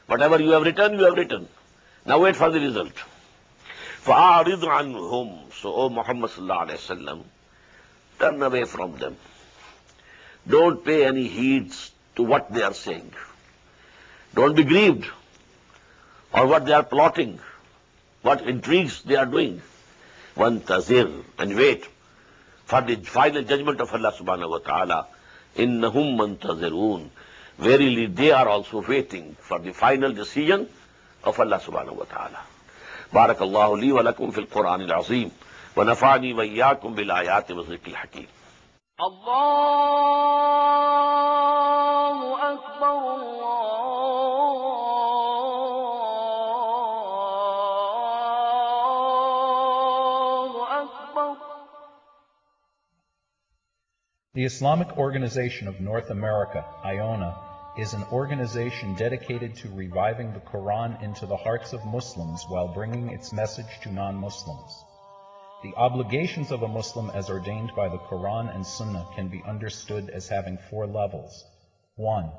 Whatever you have written, you have written. Now wait for the result. فَأَعْرِضْ عَنْهُمْ. So, O Muhammad sallallahu alayhi wa sallam, turn away from them. Don't pay any heed to what they are saying. Don't be grieved or what they are plotting, what intrigues they are doing. وَانْتَظِرْ, and wait for the final judgment of Allah subhanahu wa ta'ala. إِنَّهُمْ مَنْتَظِرُونَ. Verily they are also waiting for the final decision of Allah subhanahu wa ta'ala. بارك الله لي ولكم في القرآن العظيم ونفعني وإياكم بالآيات والذكر الحكيم. الله أكبر الله أكبر. The Islamic Organization of North America, IONA, is an organization dedicated to reviving the Quran into the hearts of Muslims while bringing its message to non-Muslims. The obligations of a Muslim as ordained by the Quran and Sunnah can be understood as having 4 levels. 1.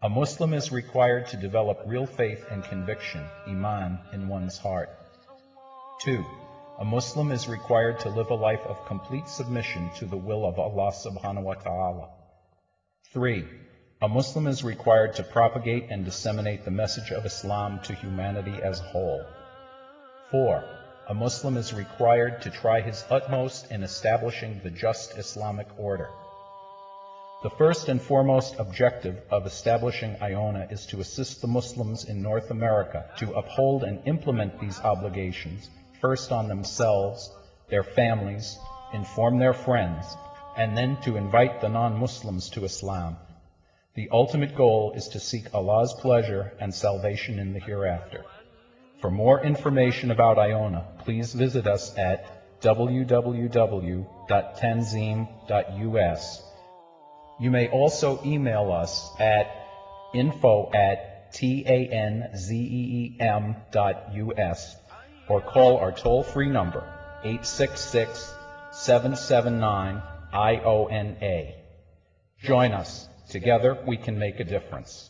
A Muslim is required to develop real faith and conviction, iman, in one's heart. 2. A Muslim is required to live a life of complete submission to the will of Allah subhanahu wa ta'ala. 3. A Muslim is required to propagate and disseminate the message of Islam to humanity as a whole. 4. A Muslim is required to try his utmost in establishing the just Islamic order. The first and foremost objective of establishing IONA is to assist the Muslims in North America to uphold and implement these obligations, first on themselves, their families, inform their friends, and then to invite the non-Muslims to Islam. The ultimate goal is to seek Allah's pleasure and salvation in the hereafter. For more information about IONA, please visit us at www.tanzeem.us. You may also email us at info@tanzeem.us or call our toll-free number 866-779-IONA. Join us. Together we can make a difference.